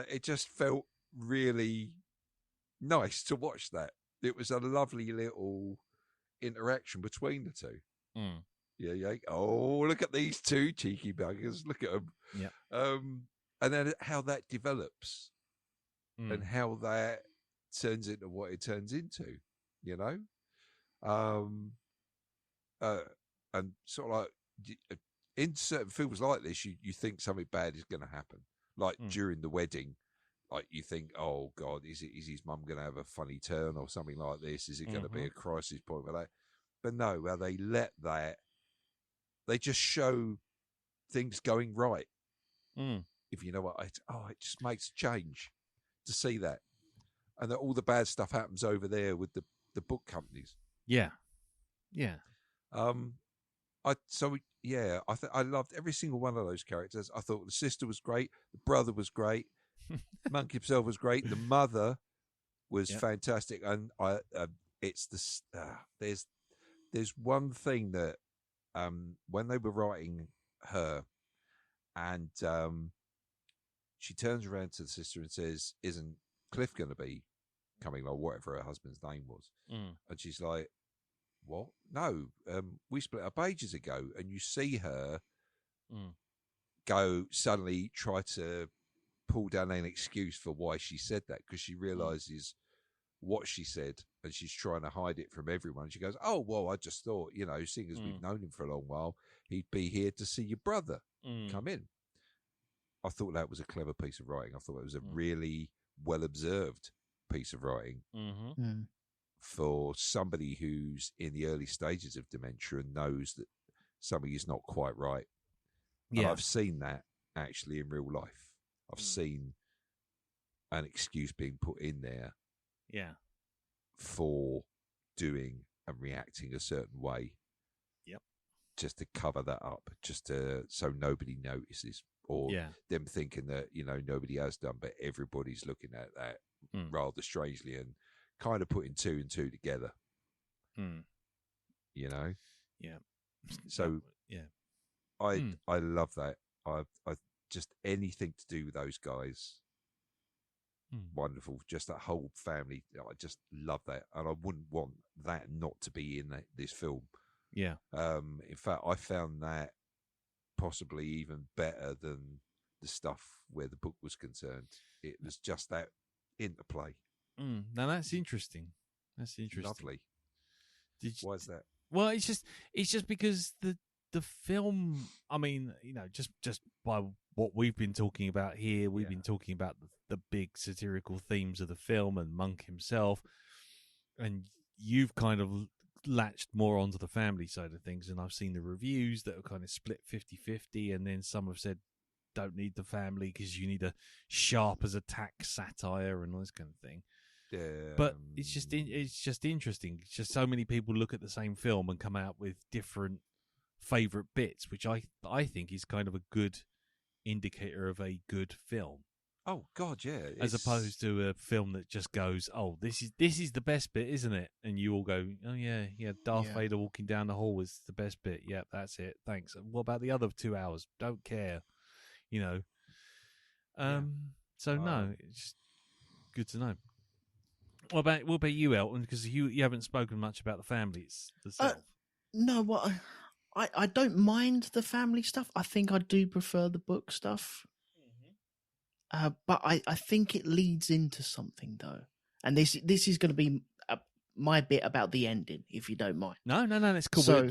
It just felt really nice to watch that. It was a lovely little interaction between the two. Yeah. Oh, look at these two cheeky buggers. Look at them. Yeah. And then how that develops and how that turns into what it turns into, you know? And sort of like, in certain films like this, you think something bad is going to happen. Like during the wedding, like you think, oh God, is his mum going to have a funny turn or something like this? Is it going to be a crisis point with that? But no, well, they just show things going right. If you know what, it just makes a change to see that, and that all the bad stuff happens over there with the book companies. Yeah. I loved every single one of those characters. I thought the sister was great, the brother was great, Monk himself was great, the mother was fantastic, and there's one thing that when they were writing her, and she turns around to the sister and says, "Isn't Cliff going to be coming?" Or whatever her husband's name was, and she's like, "What? No, we split up ages ago." And you see her go suddenly try to pull down an excuse for why she said that, because she realizes what she said and she's trying to hide it from everyone. She goes, "Oh, well, I just thought, seeing as we've known him for a long while, he'd be here to see your brother come in." I thought that was a clever piece of writing. I thought it was a really well observed piece of writing. For somebody who's in the early stages of dementia and knows that something is not quite right. And I've seen that actually in real life. I've seen an excuse being put in there for doing and reacting a certain way. Just to cover that up, so nobody notices, or them thinking that, nobody has done, but everybody's looking at that rather strangely and kind of putting two and two together. So I love that. I just, anything to do with those guys, wonderful. Just that whole family, I just love that, and I wouldn't want that not to be in this film. In fact, I found that possibly even better than the stuff where the book was concerned. It was just that interplay. Now that's interesting. That's interesting. Lovely. Why is that? Well, it's just because the film. I mean, just by what we've been talking about here, we've been talking about the big satirical themes of the film and Monk himself, and you've kind of latched more onto the family side of things, and I've seen the reviews that are kind of split 50-50, and then some have said don't need the family because you need a sharp as attack satire and all this kind of thing. But it's just interesting. It's just so many people look at the same film and come out with different favorite bits, which I think is kind of a good indicator of a good film. Oh God, yeah. As opposed to a film that just goes, "Oh, this is the best bit, isn't it?" And you all go, "Oh yeah, Darth Vader walking down the hall was the best bit. Yeah, that's it. Thanks. What about the other 2 hours? Don't care." So no, it's just good to know. What about you, Elton? Because you haven't spoken much about the family itself. No, what I don't mind the family stuff. I think I do prefer the book stuff. But I think it leads into something though, and this is going to be my bit about the ending, if you don't mind. No, that's cool. So,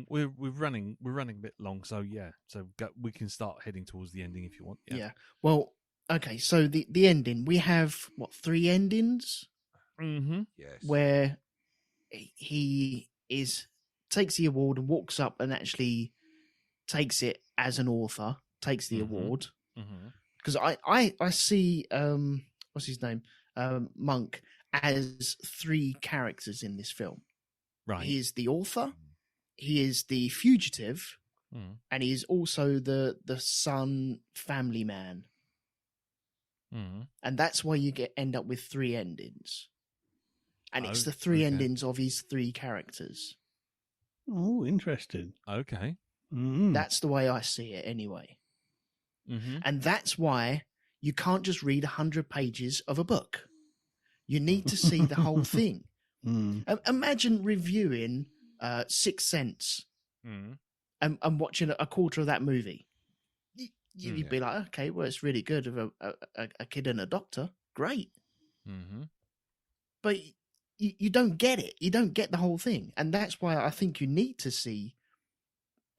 we're running a bit long, so yeah. So we can start heading towards the ending if you want. Yeah. Well, okay. So the ending, we have 3 endings. Mm-hmm. Yes. Where he takes the award and walks up and actually takes it as an author, takes the award. Because I see what's his name, Monk, as 3 characters in this film. Right. He is the author, he is the fugitive, and he is also the son family man. And that's why you end up with 3 endings. And it's the 3 endings of his 3 characters. Oh, interesting. Okay. That's the way I see it anyway. And that's why you can't just read 100 pages of a book. You need to see the whole thing. Imagine reviewing Sixth Sense and watching a quarter of that movie. You'd be like, okay, well, it's really good of a kid and a doctor. Great. But you don't get it. You don't get the whole thing. And that's why I think you need to see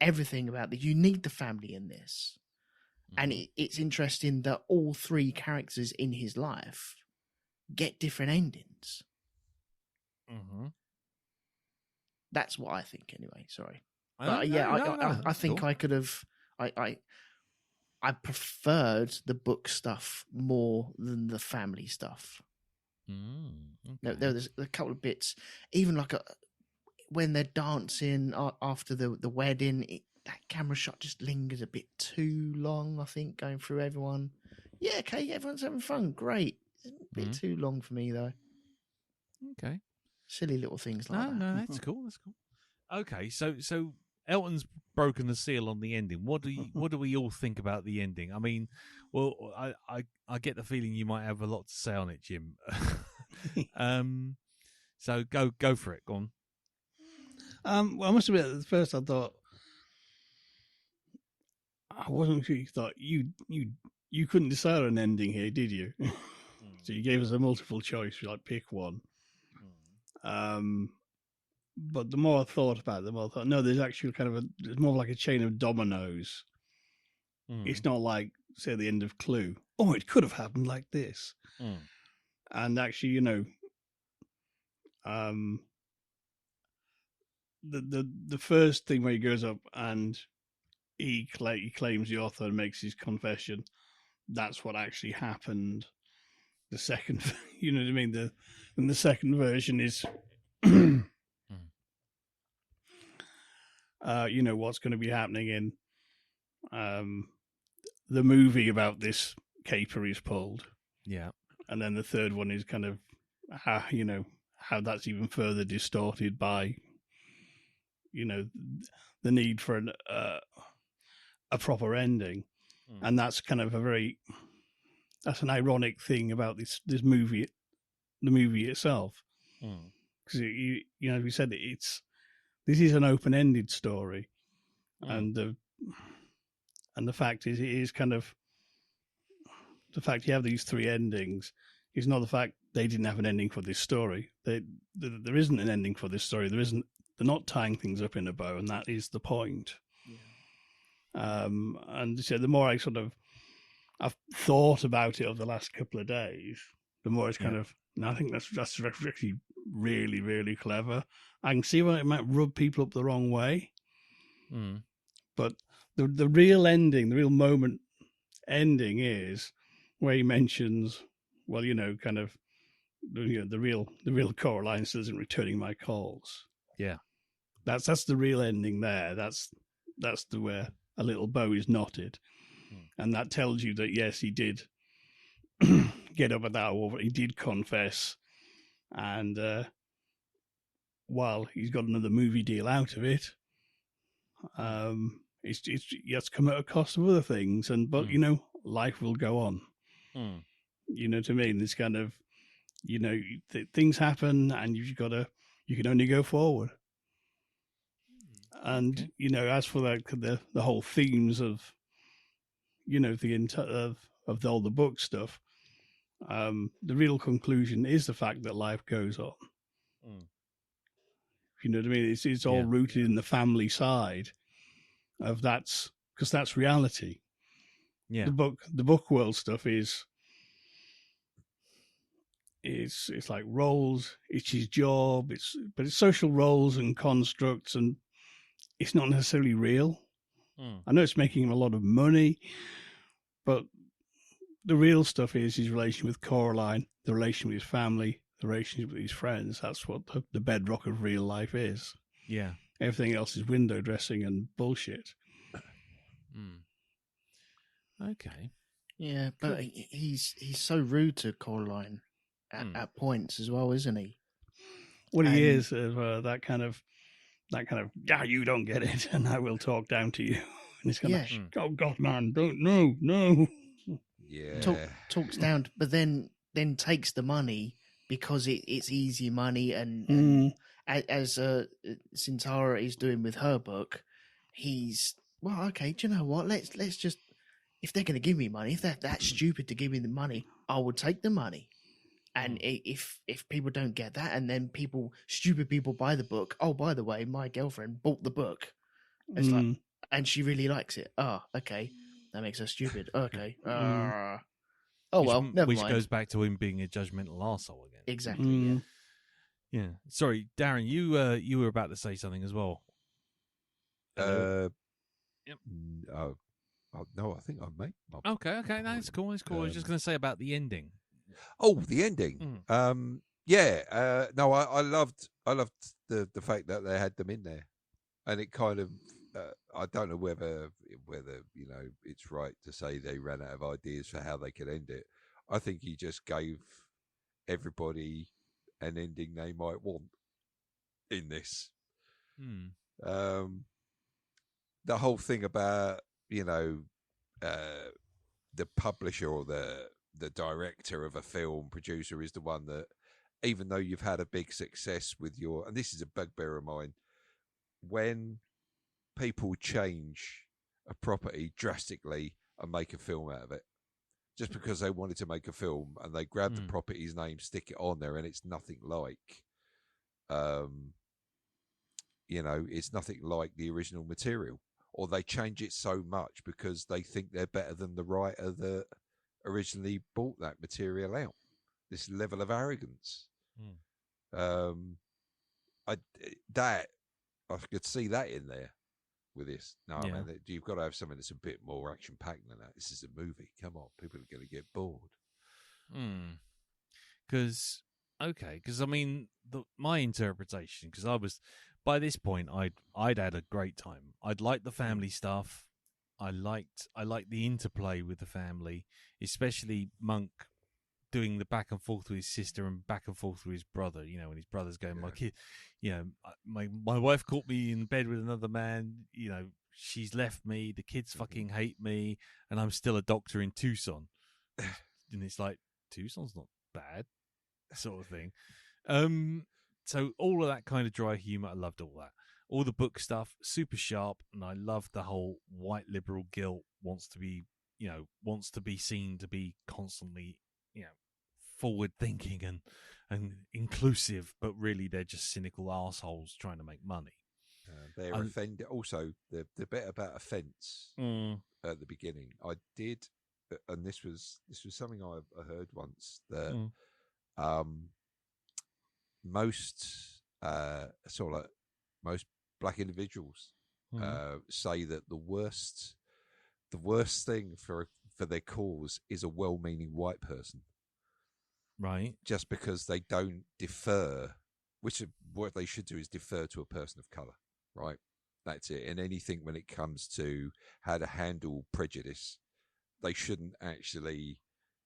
everything about this. You need the family in this. And it's interesting that all 3 characters in his life get different endings. That's what I think anyway. Sorry. I think I could have... I preferred the book stuff more than the family stuff. Okay. There was a couple of bits, even like when they're dancing after the wedding, that camera shot just lingers a bit too long, I think, going through everyone. Yeah, okay, everyone's having fun. Great. It's a bit too long for me, though. Okay. Silly little things like that. No, that's cool. That's cool. Okay, so Elton's broken the seal on the ending. What do we all think about the ending? I mean, well, I get the feeling you might have a lot to say on it, Jim. So go for it. Go on. Well, I must admit, at first I thought I wasn't sure. You thought you couldn't decide on an ending here, did you? So you gave us a multiple choice, like pick one. But the more I thought about it, the more I thought, no, there's actually it's more like a chain of dominoes. It's not like, say, the end of Clue. Oh, it could have happened like this. And actually, the first thing where he goes up and he claims the author and makes his confession, that's what actually happened. The second, you know what I mean? The second version is, what's going to be happening in the movie about this caper he's pulled. Yeah. And then the third one is kind of how that's even further distorted by, the need for a proper ending. And that's kind of that's an ironic thing about this movie, the movie itself. Because, as we said, this is an open-ended story. And And the fact is, it is kind of the fact you have these three endings is not the fact they didn't have an ending for this story. There isn't an ending for this story. They're not tying things up in a bow, and that is the point. Yeah. And so the more I've thought about it over the last couple of days, the more it's kind of. And I think that's actually really, really clever. I can see why it might rub people up the wrong way, but the real ending, the real moment ending is where he mentions, well, kind of, the real Coraline still isn't returning my calls. Yeah, that's the real ending there. That's the where a little bow is knotted, and that tells you that yes, he did get up at that hour. He did confess, and while he's got another movie deal out of it, he has to come at a cost of other things. But life will go on. You know what I mean? This kind of, things happen, and you can only go forward. And as for the whole themes of, of all the book stuff, the real conclusion is the fact that life goes on. You know what I mean? It's all rooted in the family side of because that's reality. Yeah. The book world stuff is it's like roles, it's his job, but it's social roles and constructs, and it's not necessarily real. I know it's making him a lot of money, but the real stuff is his relation with Coraline, the relation with his family, the relationship with his friends. That's what the bedrock of real life is. Yeah. Everything else is window dressing and bullshit. Okay. Yeah, but he's so rude to Coraline at points as well, isn't he? Well, he is that kind of yeah, you don't get it, and I will talk down to you. And it's kind of oh God, man, don't no. Yeah, talks down, but then takes the money because it's easy money, and as Sintara is doing with her book, he's okay. Do you know what? Let's just, if they're going to give me money, if they're that stupid to give me the money, I will take the money. And if people don't get that, and then stupid people buy the book. Oh, by the way, my girlfriend bought the book. It's like, and she really likes it. Oh, okay. That makes her stupid. Okay. Oh, well, never which mind. goes back to him being a judgmental arsehole again. Exactly, yeah. Sorry, Darren, you were about to say something as well. Yep. No, I think I may. Okay, no, it's cool. I was just going to say about the ending. Oh, the ending. No, I loved the fact that they had them in there, and it kind of. I don't know whether it's right to say they ran out of ideas for how they could end it. I think he just gave everybody an ending they might want in this. The whole thing about the publisher or the director of a film producer is the one that, even though you've had a big success with and this is a bugbear of mine, when people change a property drastically and make a film out of it just because they wanted to make a film, and they grab the property's name, stick it on there, and it's nothing like it's nothing like the original material, or they change it so much because they think they're better than the writer that originally bought that material out. This level of arrogance. I could see that in there with this. No, man, you've got to have something that's a bit more action-packed than that. This is a movie. Come on, people are going to get bored. Because I mean, my interpretation, because I was, by this point, I'd had a great time. I'd liked the family stuff. I liked the interplay with the family, especially Monk doing the back and forth with his sister and back and forth with his brother. When his brother's going, my kid, my wife caught me in bed with another man. She's left me. The kids fucking hate me, and I'm still a doctor in Tucson. And it's like, Tucson's not bad, sort of thing. So all of that kind of dry humor, I loved all that. all the book stuff, super sharp, and I love the whole white liberal guilt wants to be seen to be constantly, forward thinking and inclusive, but really they're just cynical assholes trying to make money. They're offended. Also, the bit about offence at the beginning, I did, and this was something I heard once that most most black individuals say that the worst thing for their cause is a well-meaning white person, right? Just because they don't defer, which what they should do is defer to a person of color, right? That's it. And anything when it comes to how to handle prejudice, they shouldn't actually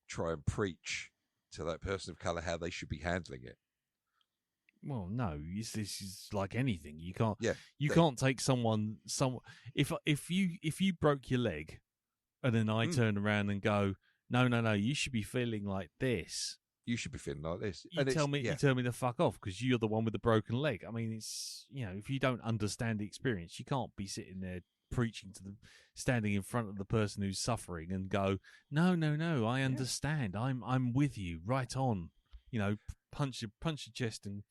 try and preach to that person of color how they should be handling it. Well, no, this is like anything. You can't. Yeah, you can't take someone. If you broke your leg, and then I turn around and go, no, you should be feeling like this. You should be feeling like this. You tell me to fuck off because you're the one with the broken leg. I mean, it's if you don't understand the experience, you can't be sitting there preaching to them, standing in front of the person who's suffering, and go, no, I understand. I'm with you. Right on. Punch your chest and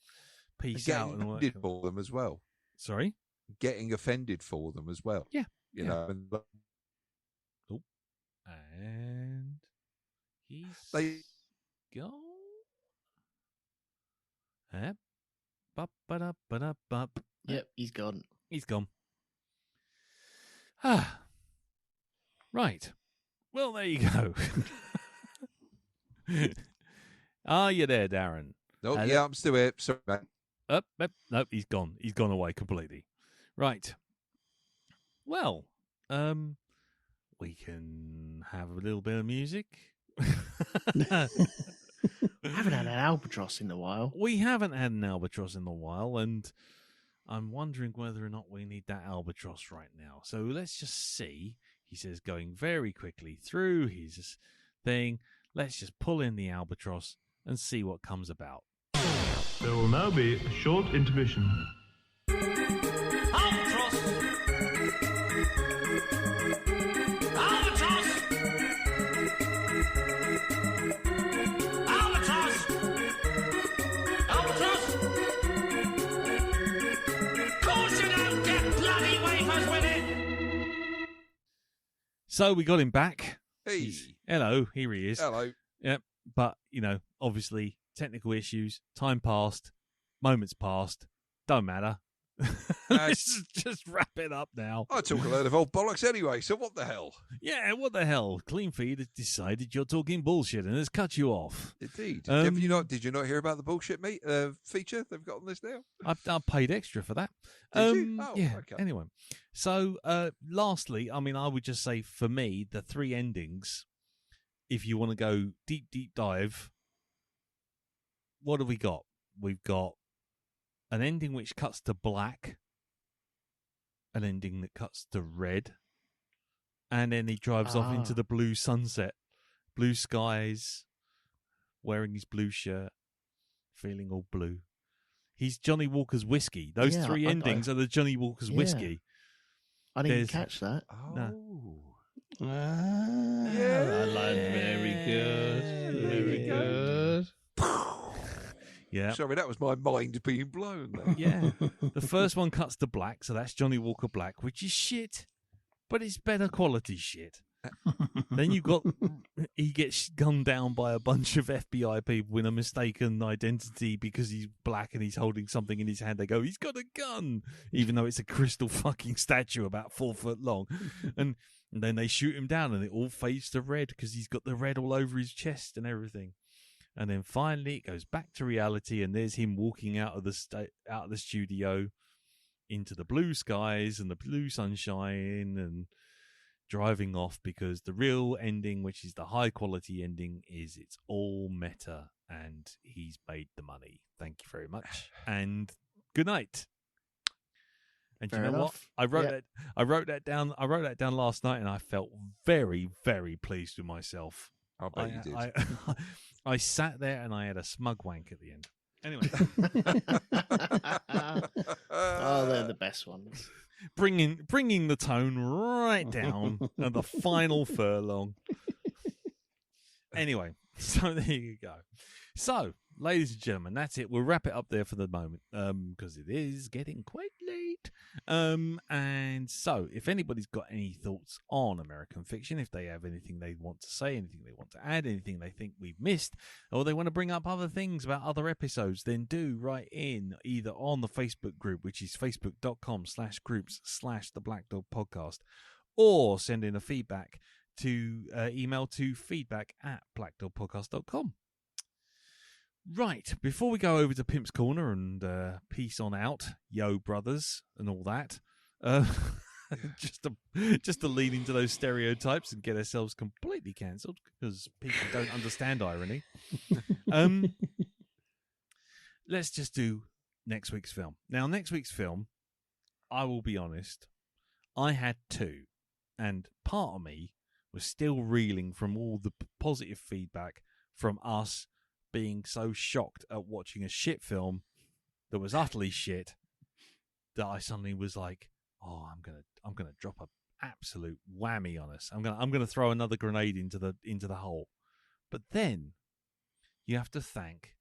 peace out. And all that. Getting offended for them as well. Sorry? Getting offended for them as well. Yeah. You know. And he's gone. Yep, he's gone. He's gone. Right. Well, there you go. Are you there, Darren? No, yeah, I'm still here. Sorry, mate. Nope, he's gone. He's gone away completely. Right. Well, we can have a little bit of music. I haven't had an albatross in a while. We haven't had an albatross in a while, and I'm wondering whether or not we need that albatross right now. So let's just see. He says, going very quickly through his thing, let's just pull in the albatross and see what comes about. There will now be a short intermission. Albatross! Albatross! Albatross! Albatross! Course you don't get bloody wafers with it! So we got him back. Hey. Hello, here he is. Hello. Yep, but, obviously, technical issues, time passed, moments passed, don't matter. Let's just wrap it up now. I talk a load of old bollocks anyway, so what the hell? Yeah, what the hell? Clean Feed has decided you're talking bullshit and has cut you off. Indeed. Did you not hear about the bullshit feature they've got on this now? I've paid extra for that. Did you? Oh, yeah. okay. Anyway, so lastly, I would just say for me, the three endings, if you want to go deep dive, what have we got? We've got an ending which cuts to black, an ending that cuts to red, and then he drives off into the blue sunset, blue skies, wearing his blue shirt, feeling all blue. He's Johnny Walker's whiskey. Those three endings are the Johnny Walker's whiskey. I didn't catch that. Oh. No. Yeah, I like very good. Very good. Yeah. Sorry, that was my mind being blown. There. Yeah. The first one cuts to black, so that's Johnny Walker Black, which is shit, but it's better quality shit. Then he gets gunned down by a bunch of FBI people in a mistaken identity because he's black and he's holding something in his hand. They go, he's got a gun, even though it's a crystal fucking statue about 4 foot long. And then they shoot him down and it all fades to red because he's got the red all over his chest and everything. And then finally it goes back to reality and there's him walking out of the studio into the blue skies and the blue sunshine and driving off because the real ending, which is the high quality ending, is it's all meta and he's made the money. Thank you very much. And good night. And Fair you know enough. what? I wrote that down last night and I felt very, very pleased with myself. I bet you did. I sat there and I had a smug wank at the end. Anyway, Oh, they're the best ones. bringing the tone right down at the final furlong. Anyway, so there you go. So, ladies and gentlemen, that's it. We'll wrap it up there for the moment because it is getting quite late. And so, if anybody's got any thoughts on American Fiction, if they have anything they want to say, anything they want to add, anything they think we've missed, or they want to bring up other things about other episodes, then do write in either on the Facebook group, which is facebook.com/groups/the Black Dog Podcast, or send in a feedback to email to feedback@blackdogpodcast.com. Right, before we go over to Pimp's Corner and peace on out, yo brothers, and all that, just to lead into those stereotypes and get ourselves completely cancelled because people don't understand irony. Let's just do next week's film. Now, next week's film, I will be honest, I had two, and part of me was still reeling from all the positive feedback from us being so shocked at watching a shit film that was utterly shit that I suddenly was like, "Oh, I'm gonna drop a absolute whammy on us. I'm gonna throw another grenade into the hole." But then you have to thank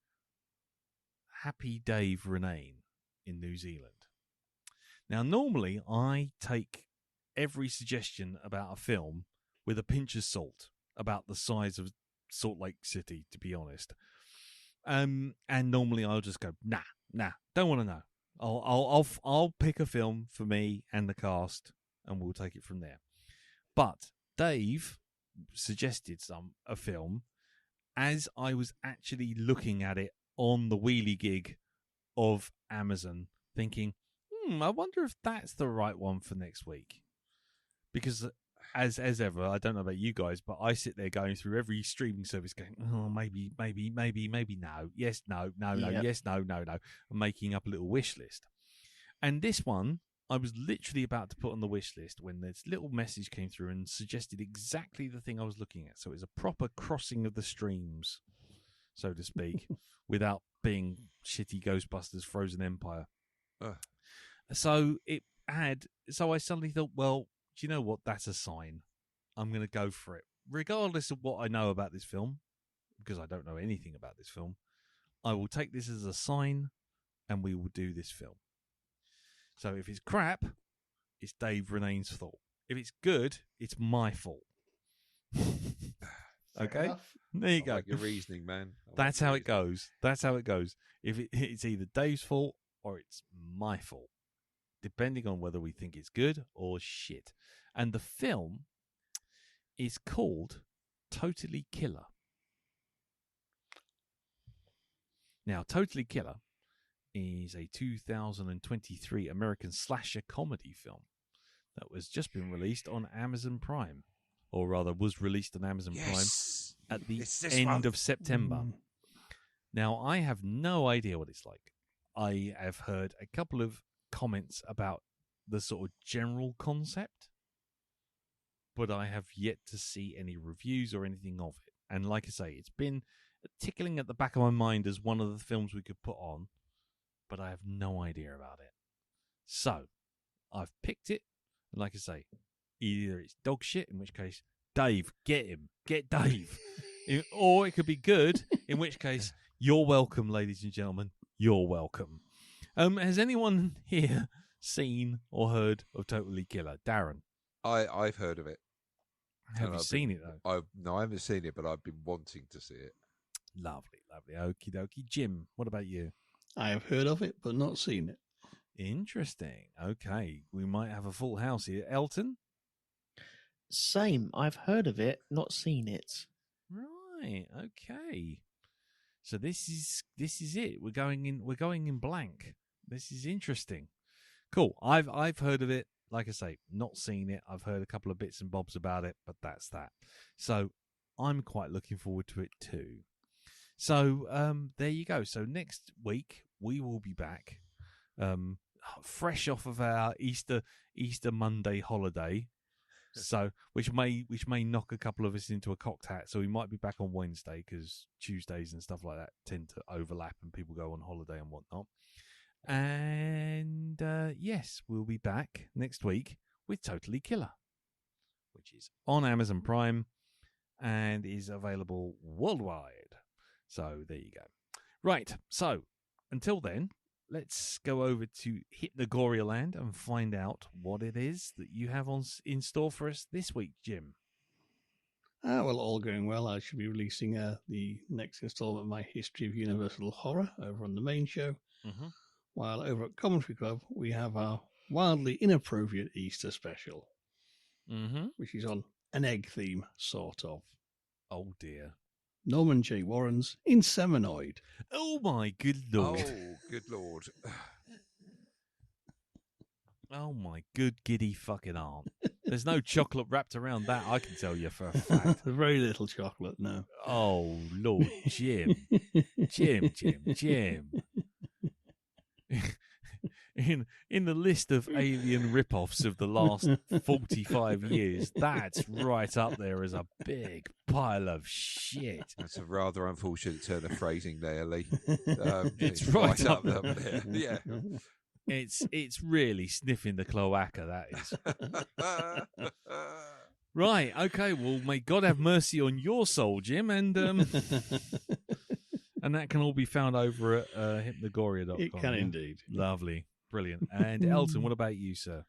Happy Dave Renane in New Zealand. Now, normally I take every suggestion about a film with a pinch of salt, about the size of Salt Lake City, to be honest. And normally I'll just go, nah, don't want to know. I'll pick a film for me and the cast, and we'll take it from there. But Dave suggested a film as I was actually looking at it on the wheelie gig of Amazon, thinking, I wonder if that's the right one for next week. Because as ever, I don't know about you guys, but I sit there going through every streaming service going, oh, maybe, no. Yes, no, Yep. yes, no. I'm making up a little wish list. And this one, I was literally about to put on the wish list when this little message came through and suggested exactly the thing I was looking at. So it was a proper crossing of the streams, so to speak, without being shitty Ghostbusters Frozen Empire. So I suddenly thought, well, do you know what? That's a sign. I'm going to go for it. Regardless of what I know about this film, because I don't know anything about this film, I will take this as a sign and we will do this film. So if it's crap, it's Dave Renane's fault. If it's good, it's my fault. Okay? There you go. Like your reasoning, man. That's how it goes. If it's either Dave's fault or it's my fault, depending on whether we think it's good or shit. And the film is called Totally Killer. Now, Totally Killer is a 2023 American slasher comedy film that was just been released on Amazon Prime, or rather was released on Amazon Prime at the end of September. Now, I have no idea what it's like. I have heard a couple of comments about the sort of general concept, but I have yet to see any reviews or anything of it. And like I say, it's been tickling at the back of my mind as one of the films we could put on, but I have no idea about it. So I've picked it, and like I say, either it's dog shit, in which case, Dave, get Dave, or it could be good, in which case, you're welcome, ladies and gentlemen, you're welcome. Has anyone here seen or heard of Totally Killer? Darren? I've heard of it. Have you seen it, though? No, I haven't seen it, but I've been wanting to see it. Lovely. Okie dokie. Jim, what about you? I have heard of it, but not seen it. Interesting. Okay. We might have a full house here. Elton? Same. I've heard of it, not seen it. Right. Okay. So this is it. We're going in blank. This is interesting. Cool. I've heard of it. Like I say, not seen it. I've heard a couple of bits and bobs about it, but that's that. So I'm quite looking forward to it too. So there you go. So next week we will be back, fresh off of our Easter Monday holiday, So, which may knock a couple of us into a cocked hat. So we might be back on Wednesday because Tuesdays and stuff like that tend to overlap and people go on holiday and whatnot. And yes, we'll be back next week with Totally Killer, which is on Amazon Prime and is available worldwide. So there you go. Right. So until then, let's go over to Hypnagoria Land and find out what it is that you have in store for us this week, Jim. Well, all going well. I should be releasing the next installment of my History of Universal Horror over on the main show. Mm-hmm. While over at Commentary Club, we have our wildly inappropriate Easter special, which is on an egg theme, sort of. Oh, dear. Norman J. Warren's Inseminoid. Oh, my good Lord. Oh, good Lord. Oh, my good giddy fucking aunt. There's no chocolate wrapped around that, I can tell you for a fact. Very little chocolate, no. Oh, Lord, Jim. Jim. In the list of alien rip-offs of the last 45 years, that's right up there as a big pile of shit. That's a rather unfortunate turn of phrasing there, Lee. It's right up there. Yeah. It's really sniffing the cloaca, that is. Right, okay, well, may God have mercy on your soul, Jim, and and that can all be found over at hypnagoria.com. It can indeed. Lovely. Brilliant. And Elton, what about you, sir?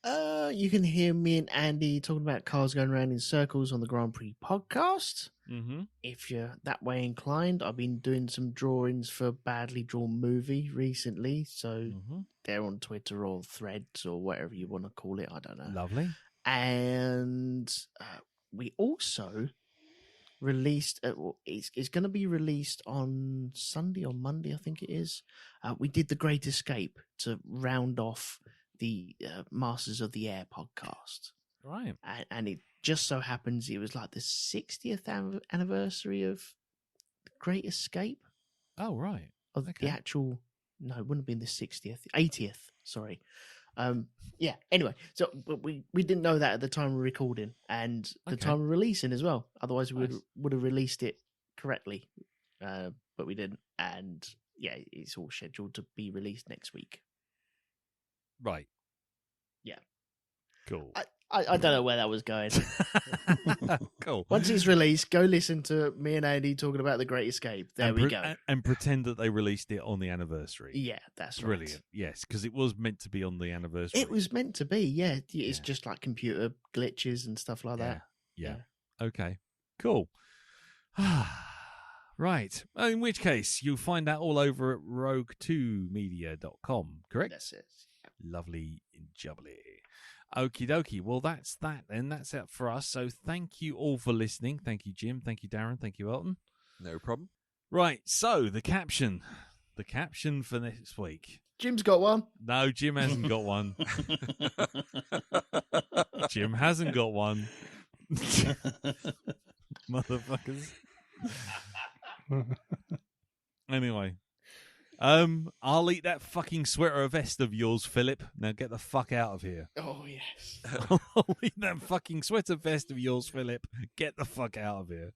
You can hear me and Andy talking about cars going around in circles on the Grand Prix podcast. Mm-hmm. If you're that way inclined, I've been doing some drawings for Badly Drawn Movie recently, so they're on Twitter or Threads or whatever you want to call it. I don't know. Lovely. And we also released, it's going to be released on Sunday or Monday, I think it is. We did The Great Escape to round off the Masters of the Air podcast. Right. And it just so happens it was like the 60th anniversary of The Great Escape. Oh, right. Of the actual, no, it wouldn't have been the 60th, 80th, sorry. Yeah, anyway, so we didn't know that at the time of recording and the time of releasing as well. Otherwise, we would have released it correctly, but we didn't. And yeah, it's all scheduled to be released next week. Right. Yeah. Cool. I don't know where that was going. Cool. Once it's released, go listen to me and Andy talking about The Great Escape. There we go. And pretend that they released it on the anniversary. Yeah, that's brilliant. Right. Yes, because it was meant to be on the anniversary. It was meant to be, yeah. It's just like computer glitches and stuff like that. Yeah. Okay. Cool. Right. In which case, you'll find that all over at rogue2media.com, correct? That's it. Lovely jubbly. Okie dokie. Well, that's that then. That's it for us. So thank you all for listening. Thank you, Jim. Thank you, Darren. Thank you, Elton. No problem. Right. So the caption for next week. Jim's got one. No, Jim hasn't got one. Jim hasn't got one. Motherfuckers. Anyway. I'll eat that fucking sweater vest of yours, Philip. Now get the fuck out of here. Oh, yes. I'll eat that fucking sweater vest of yours, Philip. Get the fuck out of here.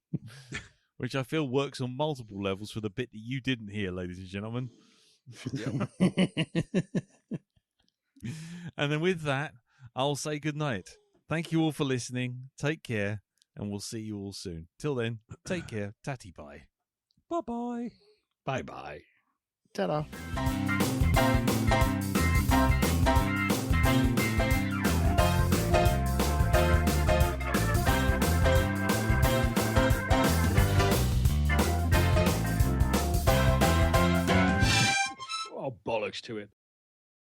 Which I feel works on multiple levels for the bit that you didn't hear, ladies and gentlemen. And then with that, I'll say goodnight. Thank you all for listening. Take care, and we'll see you all soon. Till then, take care. Tatty bye. Bye-bye. Bye-bye. Ta-da. Oh, bollocks to it.